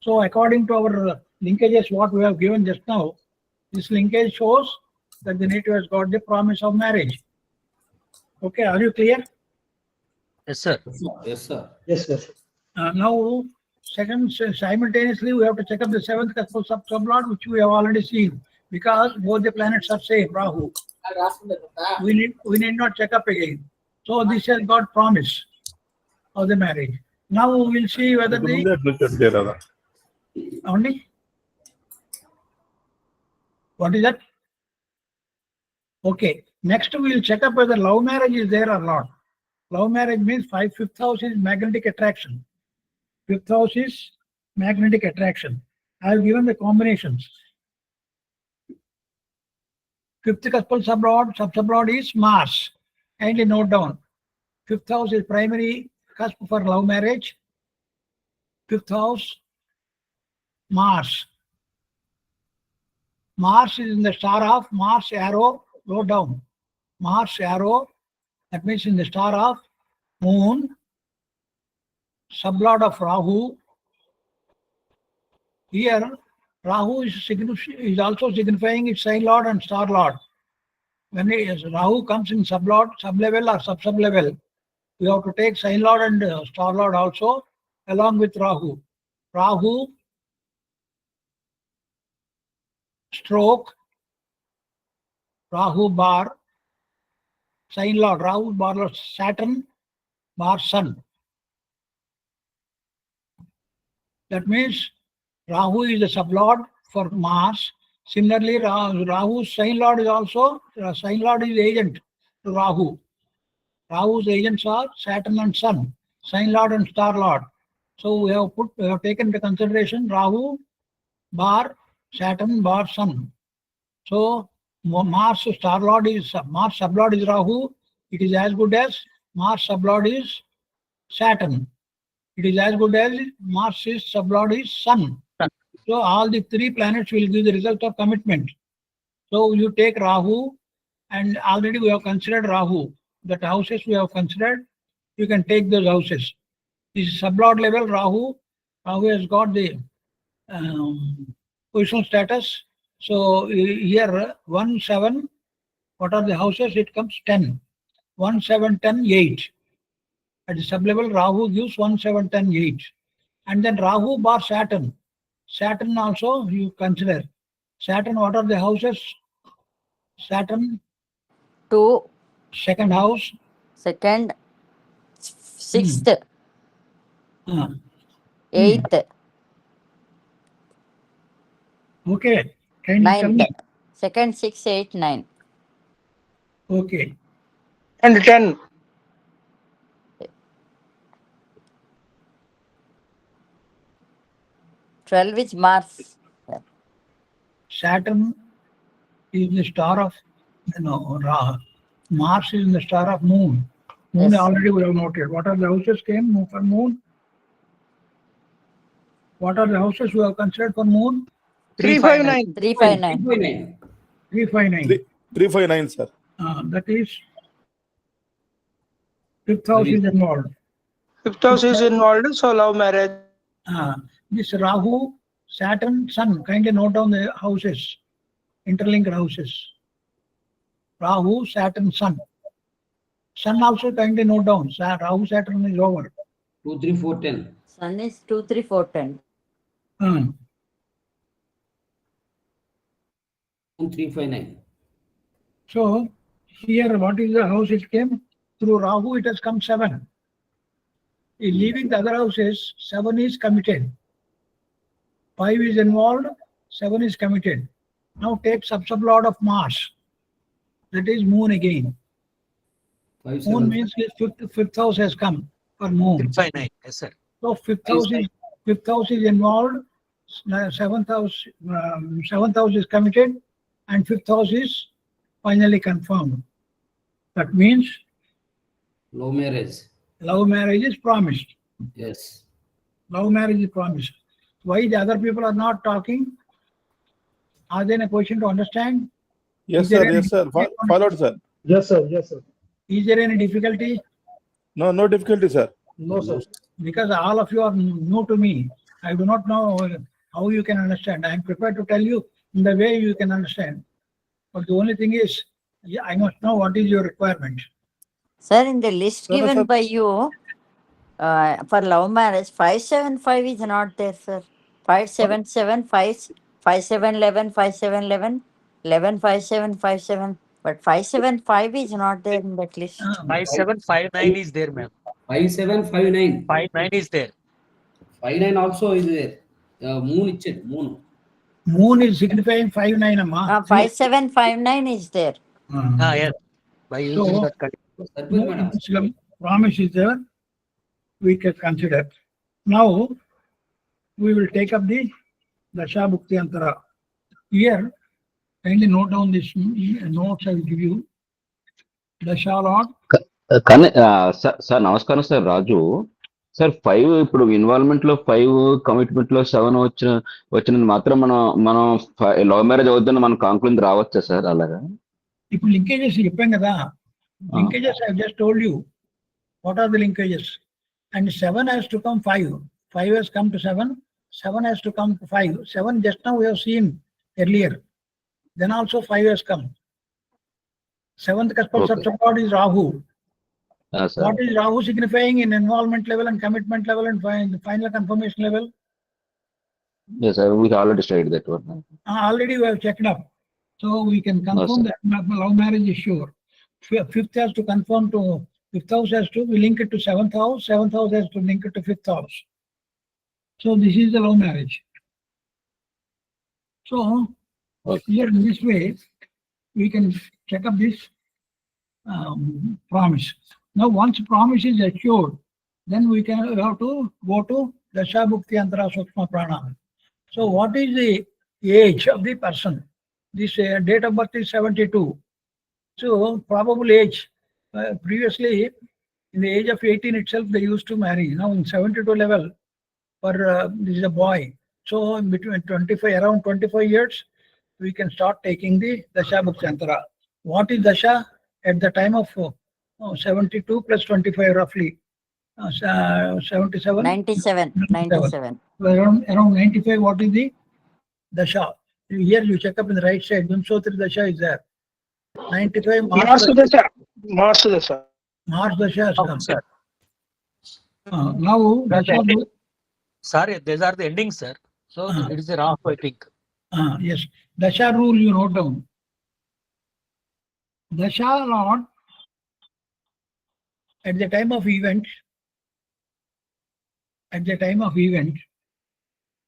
So according to our linkages, what we have given just now, this linkage shows that the native has got the promise of marriage. Okay, are you clear? Yes, sir. Yes, sir. Yes, sir. Now, second, simultaneously, we have to check up the 7th Cuspal subsublord, which we have already seen, because both the planets are same, Rahu. We need not check up again. So this has got promise of the marriage. Now we will see whether the only. What is that? Okay. Next, we will check up whether love marriage is there or not. Love marriage means 5th house is magnetic attraction. 5th house is magnetic attraction. I have given the combinations. 5th Cuspal subsublord is Mars. Kindly note down. 5th house is primary cusp for love marriage. 5th house, Mars. Mars is in the star of Mars arrow, go down. Mars arrow, that means in the star of Moon, sublord of Rahu. Here, Rahu is also signifying its sign lord and star lord. When Rahu comes in sublord, sublevel or sub-sublevel, we have to take sign lord and star lord also along with Rahu. Rahu stroke Rahu bar sign lord, Rahu bar Saturn bar Sun. That means Rahu is the sublord for Mars. Similarly, Rahu's sign lord is also sign lord is agent to Rahu. Rahu's agents are Saturn and Sun, sign lord and star lord. So we have taken into consideration Rahu bar Saturn bar Sun. So Mars star lord is Mars sublord is Rahu. It is as good as Mars sublord is Saturn. It is as good as Mars is sublord is Sun. So all the 3 planets will give the result of commitment. So you take Rahu, and already we have considered Rahu. That houses we have considered, you can take those houses. This is sublord level Rahu. Rahu has got the positional status. So here 1, 7, what are the houses? It comes 10. 1, 7, 10, 8. At the sublevel, Rahu gives 1, 7, 10, 8. And then Rahu bar Saturn. Saturn also you consider. Saturn, what are the houses? Saturn, 2, second house. 2nd, 6th, Ah, 8th, okay. Can you tell me? 9th. 2nd, 6, 8, 9. Okay. And 10. Twelve is Mars. Saturn is the star of, Ra. Mars is the star of Moon. Moon Yes. already we have noted. What are the houses came for Moon? What are the houses we have considered for Moon? 359. 359. 359. 359. 359, sir. That is fifth house is involved. Fifth house is involved, so love marriage. This Rahu, Saturn, Sun, kindly note down the houses, interlinked houses. Rahu, Saturn, Sun. Sun also kindly note down. Rahu, Saturn is over. 2, 3, 4, 10. Sun is 2, 3, 4, 10. Uh, 359. So here, what is the house it came? Through Rahu, it has come 7. In leaving the other houses, 7 is committed. 5 is involved, 7 is committed. Now take sub-sublord of Mars. That is moon again. 5, Moon 7. means the fifth house has come for moon. 359. Yes, sir. So fifth house is involved. Seventh house is committed, and fifth house is finally confirmed. That means Love marriage. love marriage is promised. Yes. Love marriage is promised. Why the other people are not talking? Are they in a position to understand? Yes, Is there sir. any Yes, sir. Followed, sir. Yes, sir. Yes, sir. Is there any difficulty? No, no difficulty, sir. No, sir. Because all of you are new to me. I do not know how you can understand. I am prepared to tell you in the way you can understand. But the only thing is, I must know what is your requirement. Sir, in the list No, no, given sir. by you for love marriage, 575 is not there, sir. 577, 5711, 5711, 115757. But 575 is not there in that list. 5759 is there, ma'am. 5759. 59 is there. 59 also is there. Moon itself. Moon. Moon is signifying 59, amma. 5759 is there. Yes. By using So, that condition. That means, madam. Muslim promise is there. We can consider. Now, we will take up the Dasha Bhukti Antara. Here, kindly note down this notes I will give you. Dasha Lord. కానీ sir నమస్కారం sir రాజు sir 5 ఇప్పుడు involvement లో 5 commitment లో 7 వచ్చినది మాత్రం మనం love marriage అవుతుందని మనం కాంక్లూజన్ రావచ్చా సార్ అలాగా ఇప్పుడు లింకేజెస్ చెప్పాం కదా linkages I just told you what are the linkages and 7 has to come 5 has come to 7 has to come to 5 7 just now we have seen earlier then also 5 has come. 7th Cuspal Okay. subsublord is Rahu. Sir What is Rahu signifying in involvement level and commitment level and final confirmation level? Sir we already studied that one Already we have checked up. So we can confirm sir. that love marriage is sure. Fifth has to confirm to, fifth house has to, we link it to seventh house has to link it to fifth house. So this is the love marriage. So here in this way, we can check up this promise. Now once promise is assured, then we have to go to Dasha Bhukti Antara Sukshma Prana. So what is the age of the person? This date of birth is 72. So probable age, previously in the age of 18 itself they used to marry. Now in 72 level, for this is a boy. So in between 25, around 25 years, we can start taking the Dasha Bhukti Antara. What is Dasha? At the time of 72 plus 25 roughly, 77? 97. So around 95, what is the Dasha? Here you check up in the right side, Vimsotri Dasha is there. 95 Mars Dasha. Mars Dasha. Mars Dasha has Oh, come. sir. Now, That's Dasha, ending. Sorry, these are the endings, sir. So it is a Rahu, I think. yes, Dasha rule you note down. Dasha Lord, at the time of event,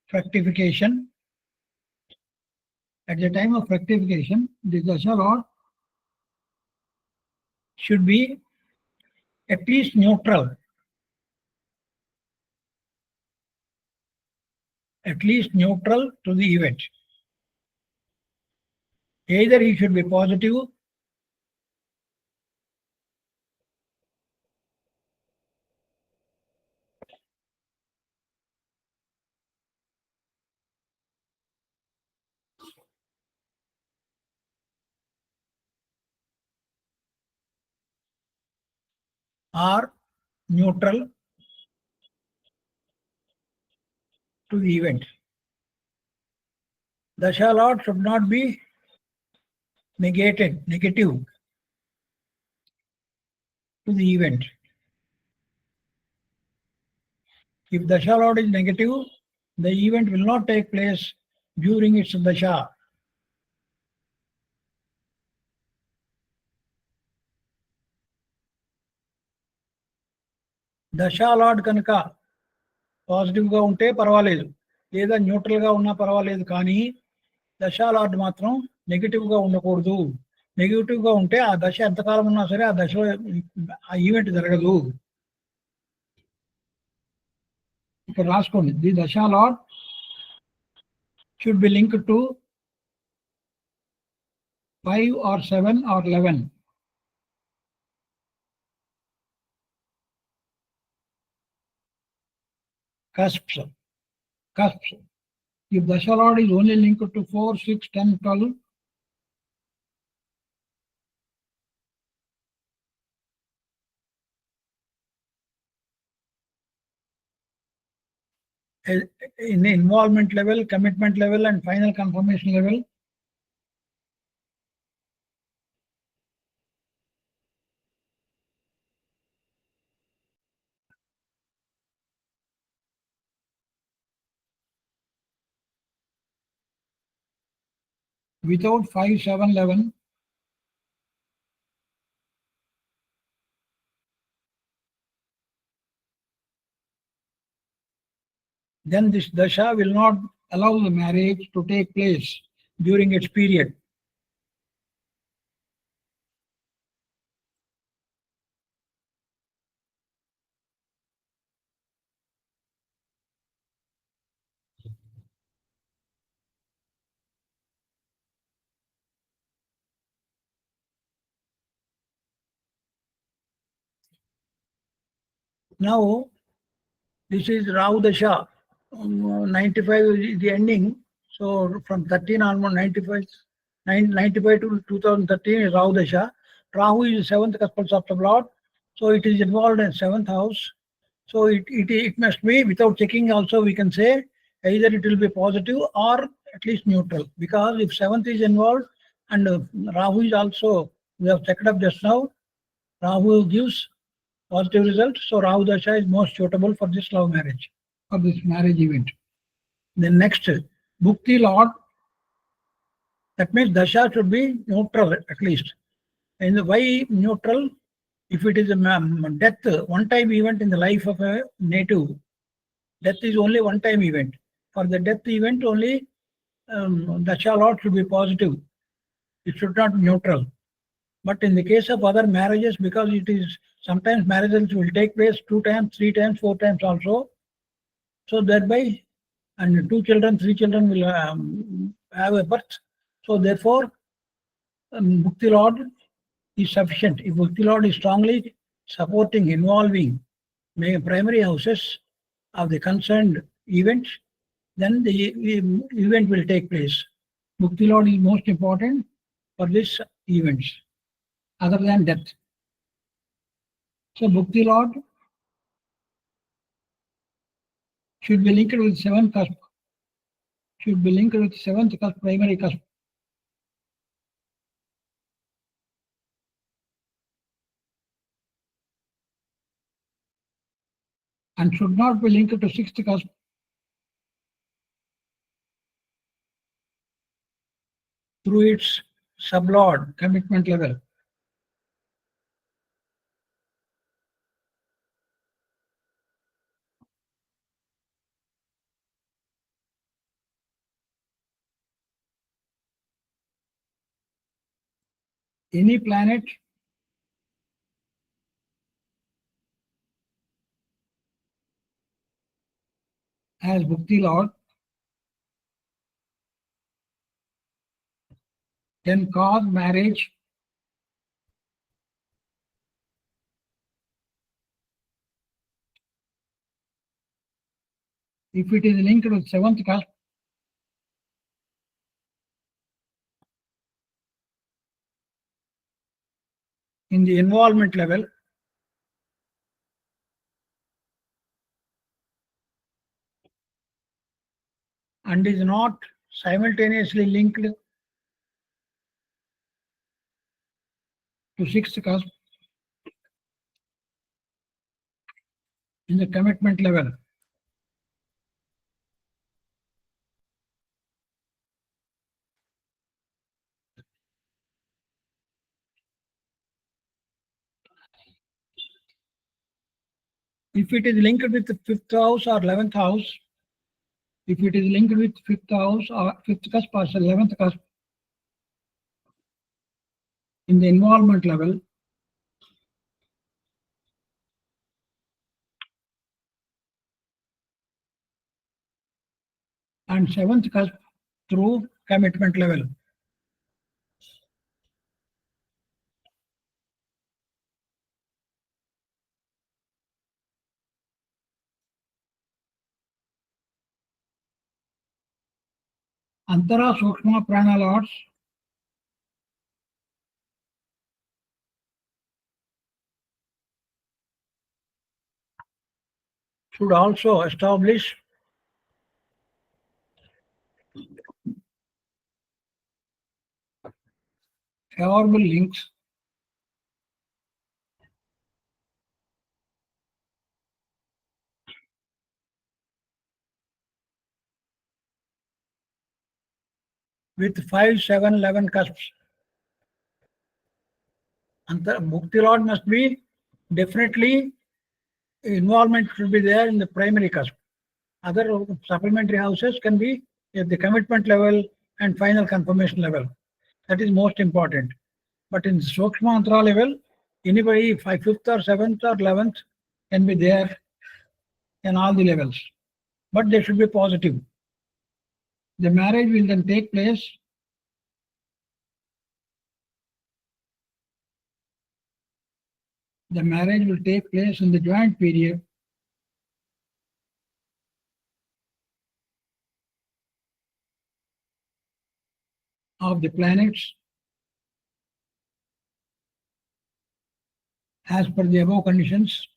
fructification, at the time of fructification, the Dasha Lord should be at least neutral. At least neutral to the event. Either he should be positive or neutral to the event. Dasha Lord should not be negative to the event. If Dasha Lord is negative, the event will not take place during its Dasha. Dasha Lord కనుక positive గా ఉంటే పర్వాలేదు, లేదా neutral గా ఉన్నా పర్వాలేదు, కానీ దశా lord మాత్రం నెగిటివ్ గా ఉండకూడదు. నెగిటివ్ గా ఉంటే ఆ దశ ఎంతకాలం ఉన్నా సరే ఆ దశలో ఆ ఈవెంట్ జరగదు. ఇక్కడ రాసుకోండి, the dasha lord should be link to 5 or 7 or 11. Cusps. If Dasha Lord is only linked to 4, 6, 10, 12, in the involvement level, commitment level, and final confirmation level, without 5, 7, 11, then this dasha will not allow the marriage to take place during its period. Now, this is RAOU Dasha. 95 is the ending. So from 13 onward, 95 to 2013 is RAOU Dasha. Rahu is the 7th Cuspal Sapta Lord. So it is involved in 7th house. So it must be, without checking also we can say, either it will be positive or at least neutral. Because if 7th is involved and Rahu is also, we have checked up just now, Rahu gives positive result. So Rahu Dasha is most suitable for this love marriage, for this marriage event. Then next, Bhukti Lord, that means Dasha should be neutral at least. And why neutral? If it is a death, one-time event in the life of a native, death is only one-time event. For the death event only, Dasha Lord should be positive. It should not be neutral. But in the case of other marriages, because it is sometimes marriages will take place 2 times, 3 times, 4 times also. So thereby, and 2 children, 3 children will have a birth. So therefore, Bhukti Lord is sufficient. If Bhukti Lord is strongly supporting, involving primary houses of the concerned event, then the event will take place. Bhukti Lord is most important for this events, other than death. So Bhukti Lord should be linked with 7th cusp, should be linked with 7th cusp, primary cusp. And should not be linked to 6th cusp. Through its sublord commitment level. Any planet has Bhukti Lord can cause marriage if it is linked with 7th cusp. In the involvement level, and is not simultaneously linked to sixth cusp in the commitment level. If it is linked with the fifth house or 11th house, if it is linked with fifth house or fifth cusp or 11th cusp in the involvement level, and 7th cusp through commitment level. Antara Sukshma Prana Lords should also establish favorable links with 5, 7, 11 cusps. Mukti Lord must be definitely, involvement should be there in the primary cusp. Other supplementary houses can be at the commitment level and final confirmation level. That is most important. But in Sukshma Antara level, anybody 5th or 7th or 11th can be there in all the levels. But they should be positive. The marriage will then take place in the joint period of the planets as per the above conditions.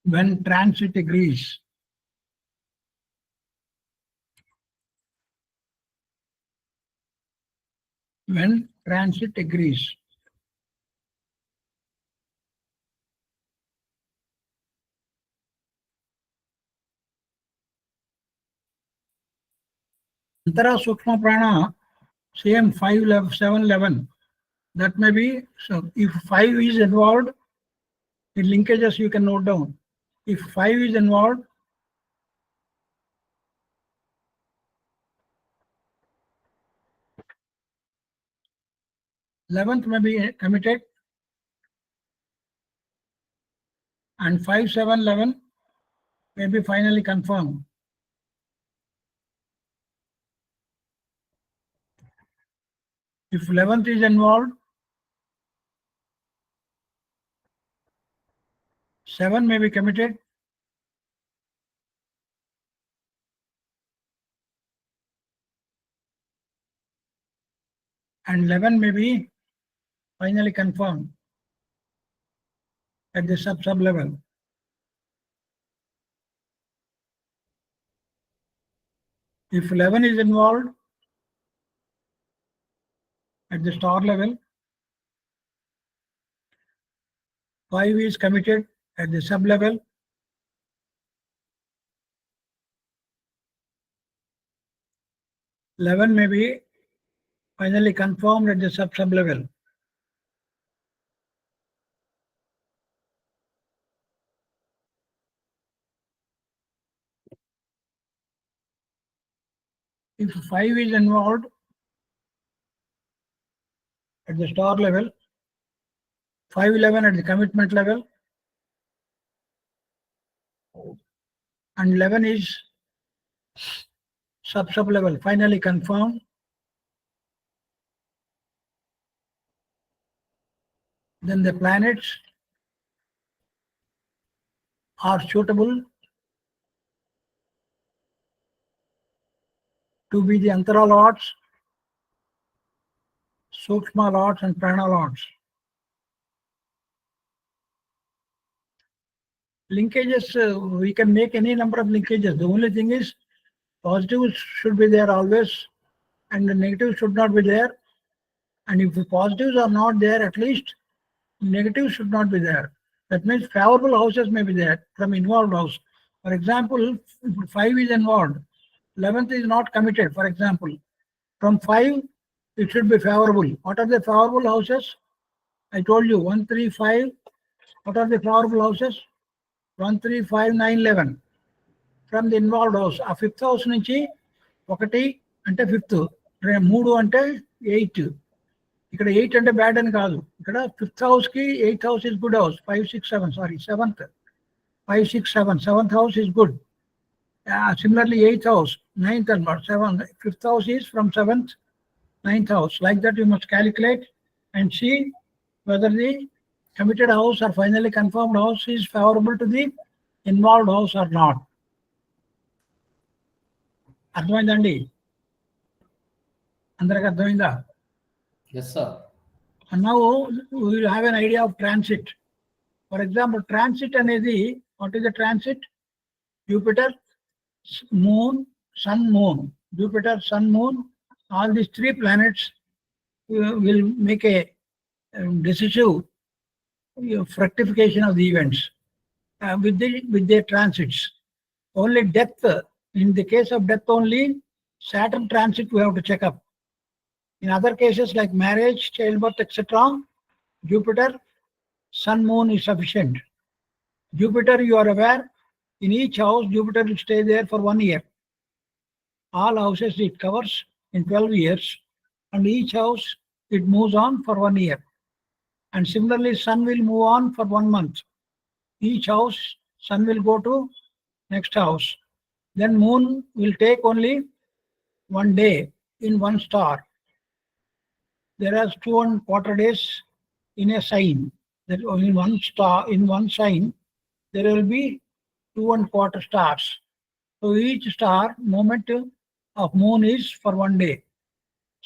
When transit agrees. When transit agrees. Antara Sukshma Prana, same 5, 7, 11. That may be, so if 5 is involved, in linkages you can note down. If 5 is involved, eleventh may be committed, and 5, 7, 11 may be finally confirmed. If 11th is involved, 7 may be committed, and 11 may be finally confirmed at the sub level. If 11 is involved at the star level, 5 is committed at the sub level, eleven may be finally confirmed at the sub level. If 5 is involved at the star level, 5, 11 at the commitment level, and 11 is sub level, finally confirmed, then the planets are suitable to be the Antara Lords, Sukshma Lords, and Prana Lords. linkages, we can make any number of linkages. The only thing is positives should be there always and the negatives should not be there. And if the positives are not there, at least negatives should not be there. That means favorable houses may be there from involved house. For example, if 5 is involved, 11th is not committed, for example. From 5, it should be favorable. What are the favorable houses? I told you 1, 3, 5. What are the favorable houses? 1, 3, 5, 9, 11. From the involved house. A 5th house నుంచి 1 అంటే 5th, 3 అంటే 8. ఇక్కడ 8 అంటే bad అని కాదు. ఇక్కడ 5th house కి 8th house is good house. 5, 6, 7. Sorry, 7th. 5, 6, 7. 7th house is good. Similarly, 8th house, 9th and 7th. 5th house is from 7th, 9th house. Like that, you must calculate and see whether the committed house or finally confirmed house is favorable to the involved house or not. అర్థమైందండి? అందరికి అర్థమైందా? Yes, sir. And now we will have an idea of transit. For example, transit అనేది, what is the transit? Jupiter, Moon, Sun, Moon. Jupiter, Sun, Moon, all these 3 planets will make a decisive fructification of the events with their transits. Only death, in the case of death only, Saturn transit we have to check up. In other cases like marriage, childbirth, etc., Jupiter, Sun, Moon is sufficient. Jupiter, you are aware, in each house, Jupiter will stay there for 1 year. All houses it covers in 12 years, and each house it moves on for 1 year. And similarly, Sun will move on for 1 month. Each house, Sun will go to next house. Then Moon will take only 1 day in 1 star. There are 2¼ days in a sign. That in 1 star, in 1 sign, there will be 2¼ stars. So each star moment of Moon is for 1 day.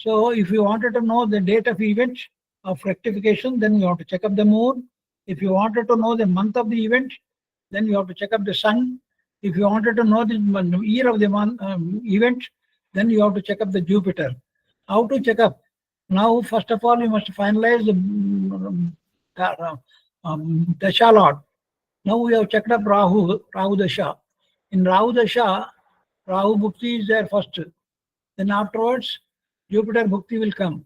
So if you wanted to know the date of event of rectification, then you have to check up the Moon. If you wanted to know the month of the event, then you have to check up the Sun. If you wanted to know the year of the month, event, then you have to check up the Jupiter. How to check up? Now, first of all, you must finalize the Dasha lot. Now we have checked up Rahu Dasha. In Rahu Dasha, Rahu Bhukti is there first. Then afterwards, Jupiter Bhukti will come.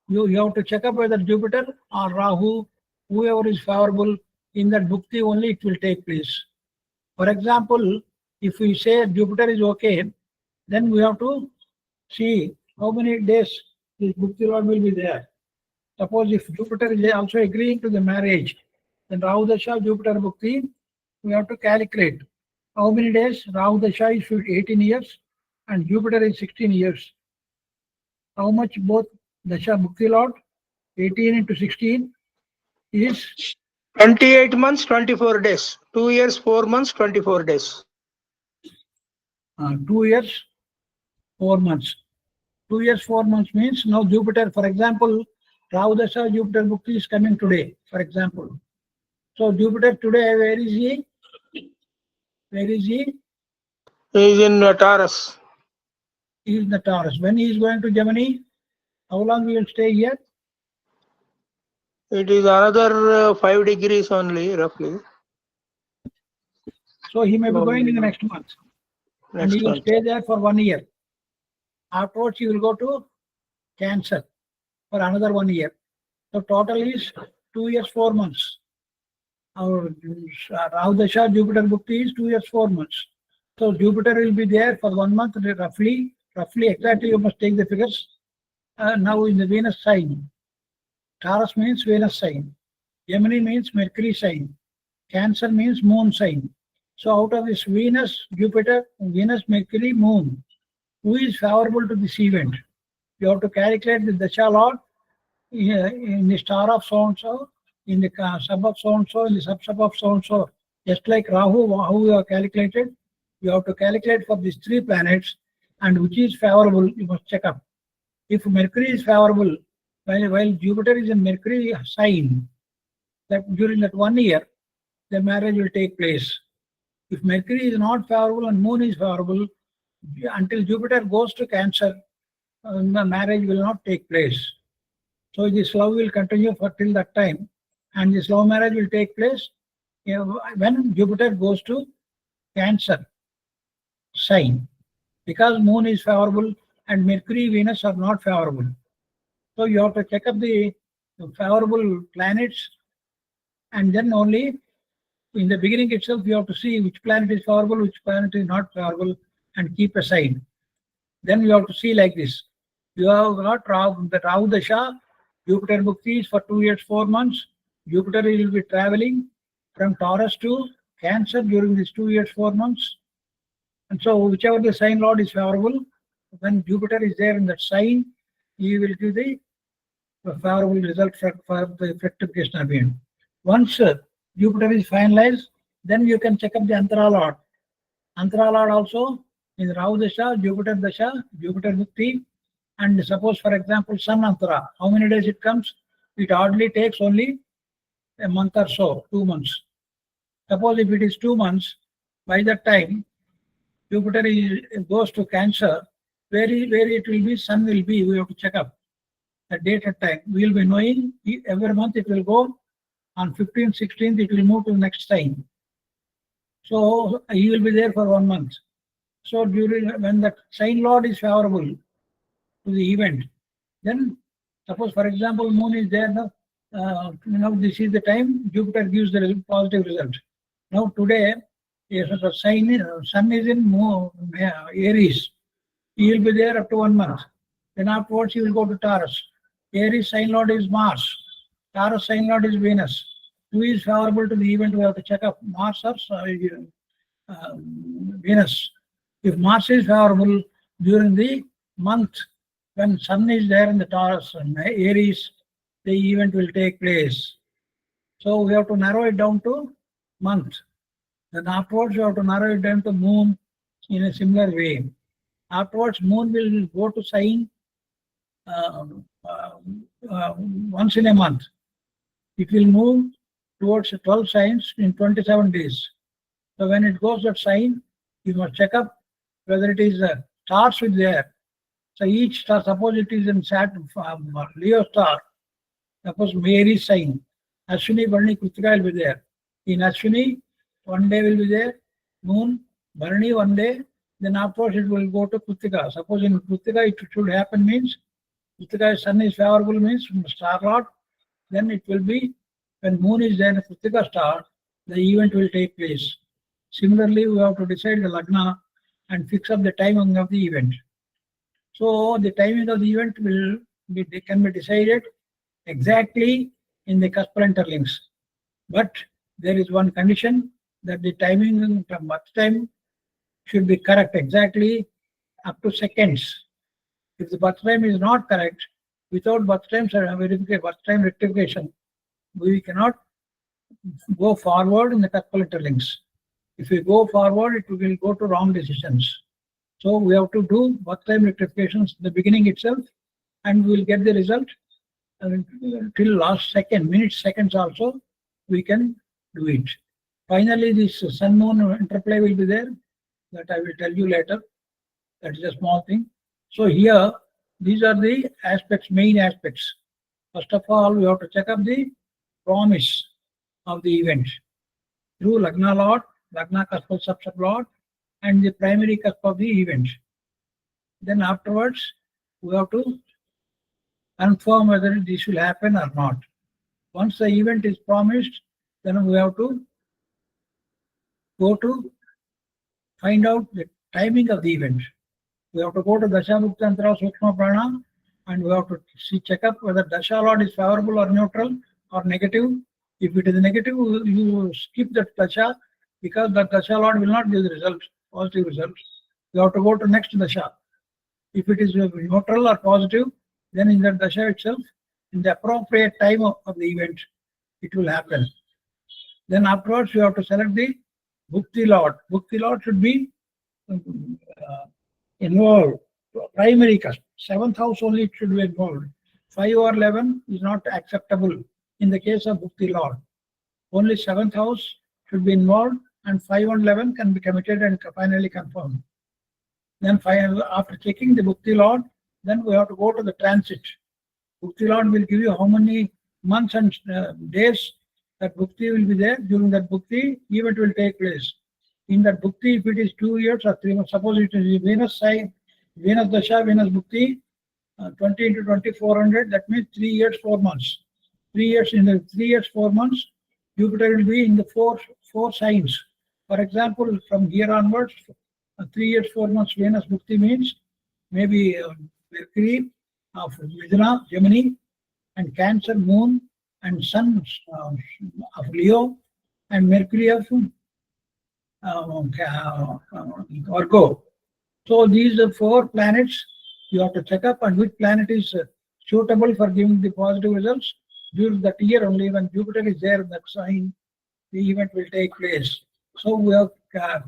You have to check up whether Jupiter or Rahu, whoever is favorable, in that Bhukti only it will take place. For example, if we say Jupiter is okay, then we have to see how many days this Bhukti Lord will be there. Suppose if Jupiter is also agreeing to the marriage, then Rahu Dasha, Jupiter Bhukti, we have to calculate how many days. Rahu Dasha is 18 years and Jupiter is 16 years. How much both Dasha Bhukti Lord? 18 into 16 is 28 months, 24 days. 2 years, 4 months, 24 days. 2 years, 4 months. 2 years, 4 months means now Jupiter, for example, Rahu Dasha, Jupiter Bhukti is coming today, for example. So Jupiter today, where is he? Where is he? He is in Taurus. He is in the Taurus. When he is going to Jaimini, how long we will stay here? It is another 5 degrees only, roughly. So he may be going in the next month. And he will stay there for 1 year. Afterwards, he will go to Cancer for another 1 year. So total is 2 years, 4 months. Our Rahu Dasha, Jupiter Bhukti is 2 years, 4 months. So Jupiter will be there for 1 month, roughly, exactly you must take the figures. Now in the Venus sign. Taurus means Venus sign. Jaimini means Mercury sign. Cancer means Moon sign. So out of this Venus, Jupiter, Venus, Mercury, Moon, who is favorable to this event? You have to calculate the Dasha Lord in the star of so-and-so, in the sub of so-and-so, in the sub of so-and-so. Just like Rahu, how you have calculated, you have to calculate for these 3 planets and which is favorable, you must check up. If Mercury is favorable, while Jupiter is in Mercury sign, that during that 1 year, the marriage will take place. If Mercury is not favorable and Moon is favorable, until Jupiter goes to Cancer, the marriage will not take place. So this love will continue for till that time, and this love marriage will take place when Jupiter goes to Cancer sign, because Moon is favorable and Mercury, Venus are not favorable. So you have to check up the favorable planets, and then only in the beginning itself you have to see which planet is favorable, which planet is not favorable, and keep aside. Then you have to see like this. You have got the Rahu Dasha, Jupiter Bhukti is for 2 years, 4 months. Jupiter will be traveling from Taurus to Cancer during these 2 years, 4 months. And so whichever the sign lord is favorable, when Jupiter is there in that sign, he will give the favorable result for the effective Krishna being. Once Jupiter is finalized, then you can check up the Antara Lord. Antara Lord also in Rahu Dasha, Jupiter Bhukti, and suppose for example Sun Antara, how many days it comes? It hardly takes only a month or so, 2 months. Suppose if it is 2 months, by that time Jupiter goes to Cancer, where it will be, Sun will be, we have to check up the date and time. We will be knowing every month it will go on 15th, 16th, it will move to the next sign. So he will be there for 1 month. So when the sign lord is favorable to the event, then suppose for example Moon is there now, this is the time Jupiter gives the positive result. Now today, the Sun is in Aries. He will be there up to 1 month. Then afterwards he will go to Taurus. Aries sign lord is Mars. Taurus sign lord is Venus. Who is favorable to the event? We have to check up Mars or Venus. If Mars is favorable during the month when Sun is there in the Taurus and Aries, the event will take place. So we have to narrow it down to month. Then afterwards we have to narrow it down to Moon in a similar way. Afterwards Moon will go to sign once in a month. It will move towards 12 signs in 27 days. So when it goes that sign, you must check up whether it is stars with there. So each star, suppose it is in Leo star, suppose Aries sign, Ashwini, Bharani, Kritika will be there. In Ashwini, 1 day will be there, Moon, Bharani 1 day, then afterwards it will go to Kritika. Suppose in Kritika it should happen means, Kritika Sun is favorable means star lord, then it will be when Moon is there in Kritika star, the event will take place. Similarly, we have to decide the Lagna and fix up the timing of the event. So the timing of the event can be decided exactly in the Cuspal interlinks. But there is one condition, that the timing from birth time should be correct exactly up to seconds. If the birth time is not correct, without birth time rectification, we cannot go forward in the Cuspal interlinks. If we go forward, it will go to wrong decisions. So we have to do birth time rectifications in the beginning itself, and we will get the result till last second, minutes, seconds also, we can do it. Finally, this Sun-Moon interplay will be there, that I will tell you later. That is a small thing. So here, these are the aspects, main aspects. First of all, we have to check up the promise of the event through Lagna Lord, Lagna Cuspal Sub Lord, and the primary cusp of the event. Then afterwards, we have to confirm whether this will happen or not. Once the event is promised, then we have to go to find out the timing of the event. We have to go to Dasha Bhukti Antara Sukshma Prana, and we have to check up whether Dasha Lord is favorable or neutral or negative. If it is negative, you skip that Dasha, because that Dasha Lord will not give the result, positive results. You have to go to next Dasha. If it is neutral or positive, then in that Dasha itself, in the appropriate time of the event, it will happen. Then afterwards, you have to select the Bhukti Lord. Bhukti Lord should be involved. Primary cusp. 7th house only it should be involved. 5 or 11 is not acceptable in the case of Bhukti Lord. Only 7th house should be involved, and 5 and 11 can be committed and finally confirmed. Then after checking the Bhukti Lord, then we have to go to the transit. Bhukti Lord will give you how many months and days that Bhukti will be there. During that Bhukti, event will take place. In that Bhukti, if it is 2 years or 3 months, suppose it is Venus sign, Venus Dasha, Venus Bhukti, 20 into 20, 400, that means 3 years, 4 months. 3 years, in the 3 years, 4 months, Jupiter will be in the four signs. For example, from here onwards, 3 years, 4 months, Venus Bhukti means maybe Mercury of Midna, Jaimini, and Cancer, Moon, and Sun of Leo, and Mercury of Virgo. So these are 4 planets you have to check up, and which planet is suitable for giving the positive results. During that year only, when Jupiter is there in that sign, the event will take place. So we have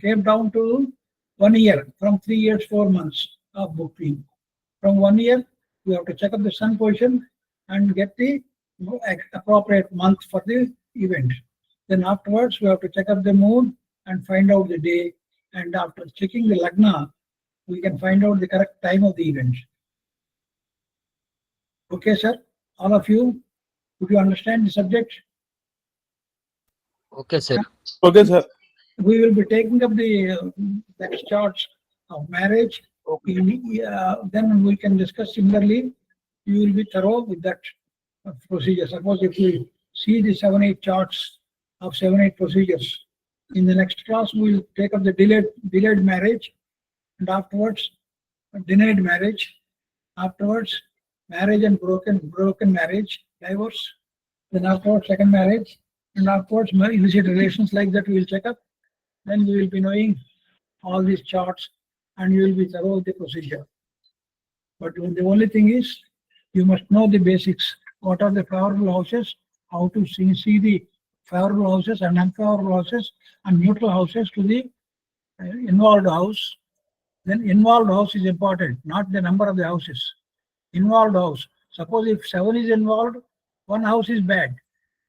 came down to 1 year, from 3 years, 4 months of booking. From 1 year, we have to check up the sun position and get the appropriate month for the event. Then afterwards, we have to check up the moon and find out the day. And after checking the lagna, we can find out the correct time of the event. Okay, sir? All of you, would you understand the subject? Okay, sir. Okay, sir. We will be taking up the next charts of marriage. Then we can discuss similarly. You will be thorough with that procedure. Suppose if we see the 7-8 charts of 7-8 procedures, in the next class we will take up the delayed marriage, and afterwards denied marriage, afterwards marriage and broken marriage, divorce, then afterwards second marriage, and afterwards illicit relations, like that we will check up. Then we will be knowing all these charts and you will be thorough with the procedure. But the only thing is, you must know the basics. What are the favorable houses, how to see the favorable houses and unfavorable houses and neutral houses to the involved house. Then involved house is important, not the number of the houses. Involved house. Suppose if 7 is involved, one house is bad.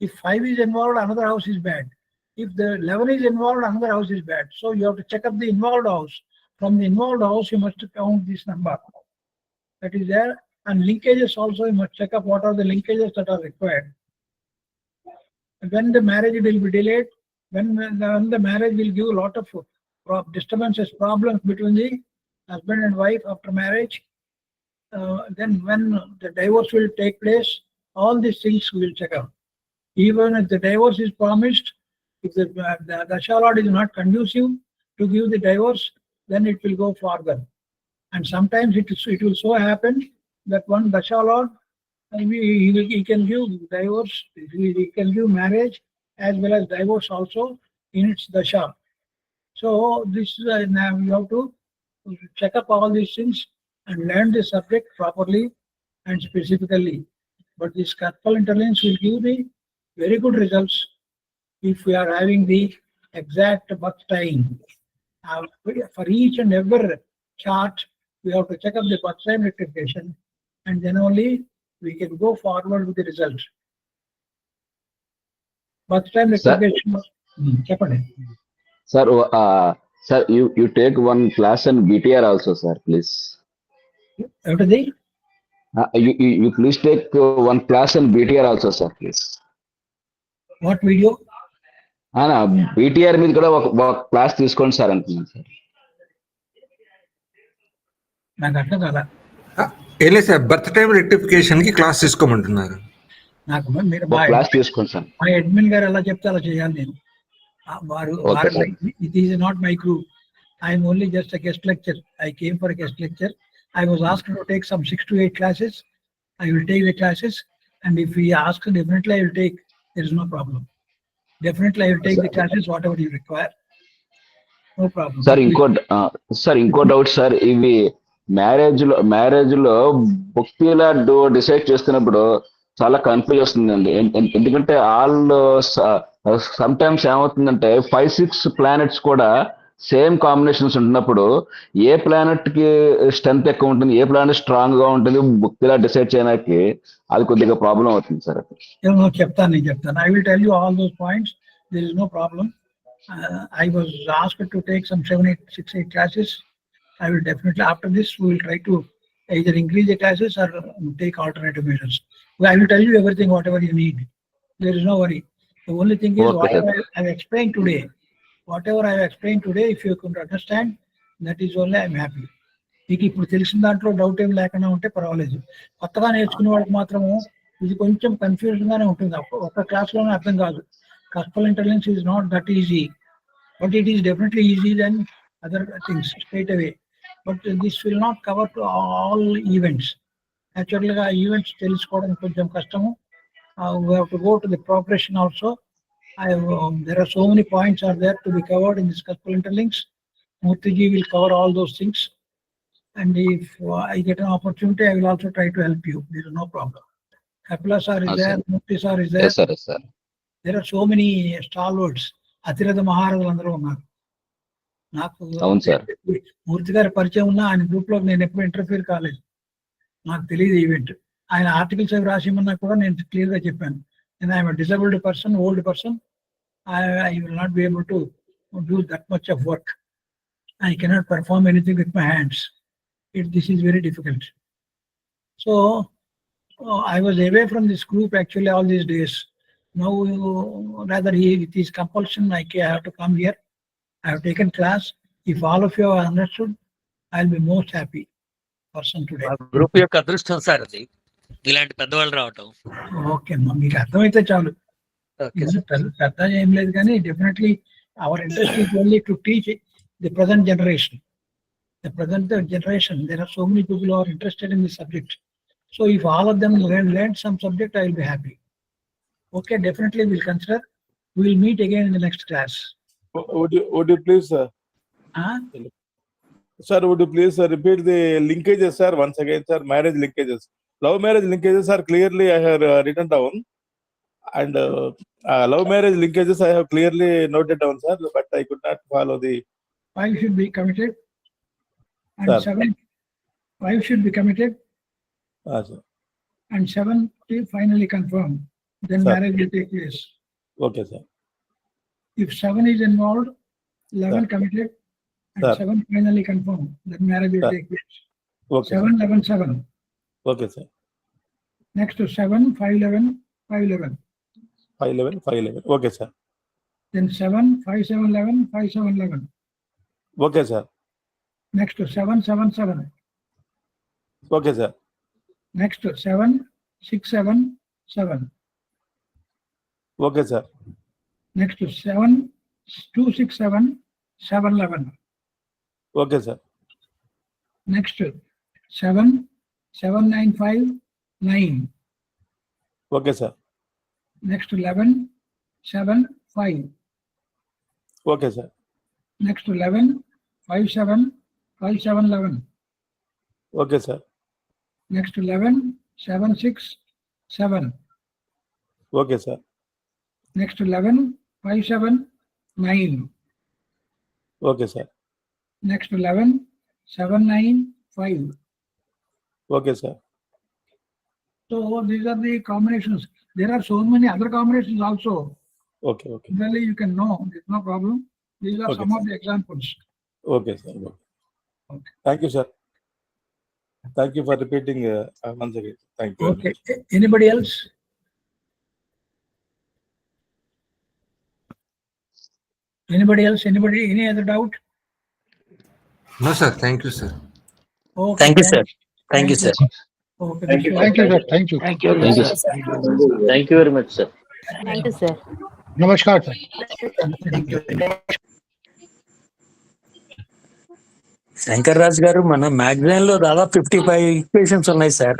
If 5 is involved, another house is bad. If the 11 is involved, another house is bad. So you have to check up the involved house. From the involved house, you must count this number that is there. And linkages also, you must check up what are the linkages that are required. When the marriage will be delayed, when the marriage will give a lot of disturbances, problems between the husband and wife after marriage, then when the divorce will take place, all these things we will check out. Even if the divorce is promised, if the Dasha Lord is not conducive to give the divorce, then it will go further. And sometimes it will so happen that one Dasha Lord, he can give divorce, he can give marriage as well as divorce also in its Dasha. So this is now you have to check up all these things and learn the subject properly and specifically. But this Cuspal interlinks will give the very good results if we are having the exact birth time. For each and every chart, we have to check up the birth time rectification, and then only we can go forward with the result. Birth time rectification. Sir, sir, you take one class on BTR also, sir, please. What is it? You please take one class on BTR also, sir, please. What video? BTR మీద కూడా ఒక class తీసుకోండి sir అంటున్నాను sir. నాకు అర్థం కదా. ఏం లేదు సార్, బర్త్ టైం రెక్టిఫికేషన్ కి క్లాస్ తీసుకోమంటున్నారు. నాకు మీరు క్లాస్ తీసుకోండి సార్. మా అడ్మిన్ గారు ఎలా చెప్తే అలా చేయాలి నేను. It is not my group. I am only just a guest lecturer. I came for a guest lecture. I was asked to take some 6 to 8 classes. I will take the classes, and if he asks, definitely I will take. There is no problem. Definitely I will take the classes, whatever you require. No problem. Sir ఇంకో doubt sir, ఇవి marriage లో భక్తిలా decide చేస్తున్నప్పుడు చాలా confuse వస్తుందండి. ఎందుకంటే some times ఏమవుతుందంటే 5-6 planets కూడా same combinations ఉంటున్నప్పుడు ఏ ప్లానెట్ కి స్ట్రెంత్ ఎక్కువ ఉంటుంది, ఏ ప్లానెట్ స్ట్రాంగ్ గా ఉంటుంది భక్తిలా డిసైడ్ చేయడానికి అది కొద్దిగా ప్రాబ్లం అవుతుంది సార్. చెప్తాను. I will tell you all those points. There is no problem. I was asked to take some 7, 8, 6, 8 classes. I will definitely, after this, we will try to either increase the classes or take alternative measures. I will tell you everything, whatever you need. There is no worry. The only thing is, Okay, whatever I have explained today, if you could understand, that is only I am happy. మీకు ఇప్పుడు తెలిసిన దాంట్లో doubt ఏం లేకుండా ఉంటే పర్వాలేదు. కొత్తగా నేర్చుకునే వాళ్ళకి మాత్రము ఇది కొంచెం కన్ఫ్యూజన్ గానే ఉంటుంది. ఒక క్లాస్లోనే అర్థం కాదు. Cuspal intelligence is not that easy, but it is definitely easy then other things straight away. But this will not cover to all events. యాక్చువల్గా ఈవెంట్స్ తెలుసుకోవడం కొంచెం కష్టము. We have to go to the preparation also. There are so many points are there to be covered in this Cuspal interlinks. Murthy ji will cover all those things. And if I get an opportunity, I will also try to help you. There is no problem. Kapila sir is there, Murthy sir is there. Yes, sir. Yes, sir. There are so many stalwarts. Atirada Maharaj అందరూ ఉన్నారు. నాకు అవును sir. మూర్తి గారి పరిచయం ఉన్నా ఆయన group లో నేను ఎప్పుడు ఇంటర్ఫీర్ కాలేదు. నాకు తెలియదు ఈవెంట్. ఆయన ఆర్టికల్స్ అవి రాసిమన్నా కూడా నేను క్లియర్ గా చెప్పాను. నేను I'm disabled person, old person. I will not be able to do that much of work. I cannot perform anything with my hands. This is very difficult. So I was away from this group actually all these days. Now rather with his compulsion I have to come here. I have taken class. If all of you have understood, I'll be most happy person today. Group యొక్క అదృష్టం sir అది, ఇలాంటి పెద్దవాళ్ళు రావటం. Okay అమ్మా, మీకు అర్థమైతే చాలు. పెద్ద ఏం లేదు కానీ definitely our interest is only to teach the present generation. The present generation, there are so many people who are interested in this subject. So if all of them learn some subject, I will be happy. Okay, definitely we'll consider. We will meet again in the next class. Would you please, sir? Sir, would you please repeat the linkages, sir, once again, sir? Marriage linkages. Love marriage linkages are clearly I have written down. And love marriage linkages I have clearly noted down, sir, but I could not follow the... 5 should be committed. And Sir. 7, 5 should be committed. Sir. And 7 will finally confirmed. Then Sir. marriage will take place. Okay, sir. If 7 is involved, 11 Sir. committed, and Sir. 7 finally confirmed, then marriage will Sir. take place. Okay, 7, 11, 7. okay, sir. Next to 7, 5, 11, 5, 11. 5, 11, 5, 11. Okay, sir. Then 7, 5, 7, 11, 5, 7, 11. Okay, sir. Next to 7, 7, 7. Okay, sir. Next to 7, 6, 7, 7. Okay, sir. Next to 7, 2, 6, 7, 7, 11. Okay, sir. Next to 7, 7, 9, 5, 9. Okay, sir. Next to 11, 7, 5. Okay, sir. Next to 11, 5, 7, 5, 7, 11. Okay, sir. Next to 11, 7, 6, 7. Okay, sir. Next to 11, 5, 7, 9. Okay, sir. Next to 11, 7, 9, 5. Okay, sir. So these are the combinations. There are so many other combinations also. Okay, okay. Really you can know, there's no problem. These are Okay, some of sir. the examples. Okay, sir. Okay. Okay. Thank you, sir. Thank you for repeating once again. Thank you. Okay. Anybody else? Anybody else? Anybody? Any other doubt? No, sir. Thank you, sir. Okay. Thank you sir. Thank you sir. Okay. Thank you, sir. Thank you. Thank you very much sir. Thank you, sir. Namaskar, sir. Shankar Raj గారు, మన magazine లో దాదాపు 55 equations ఉన్నాయి sir.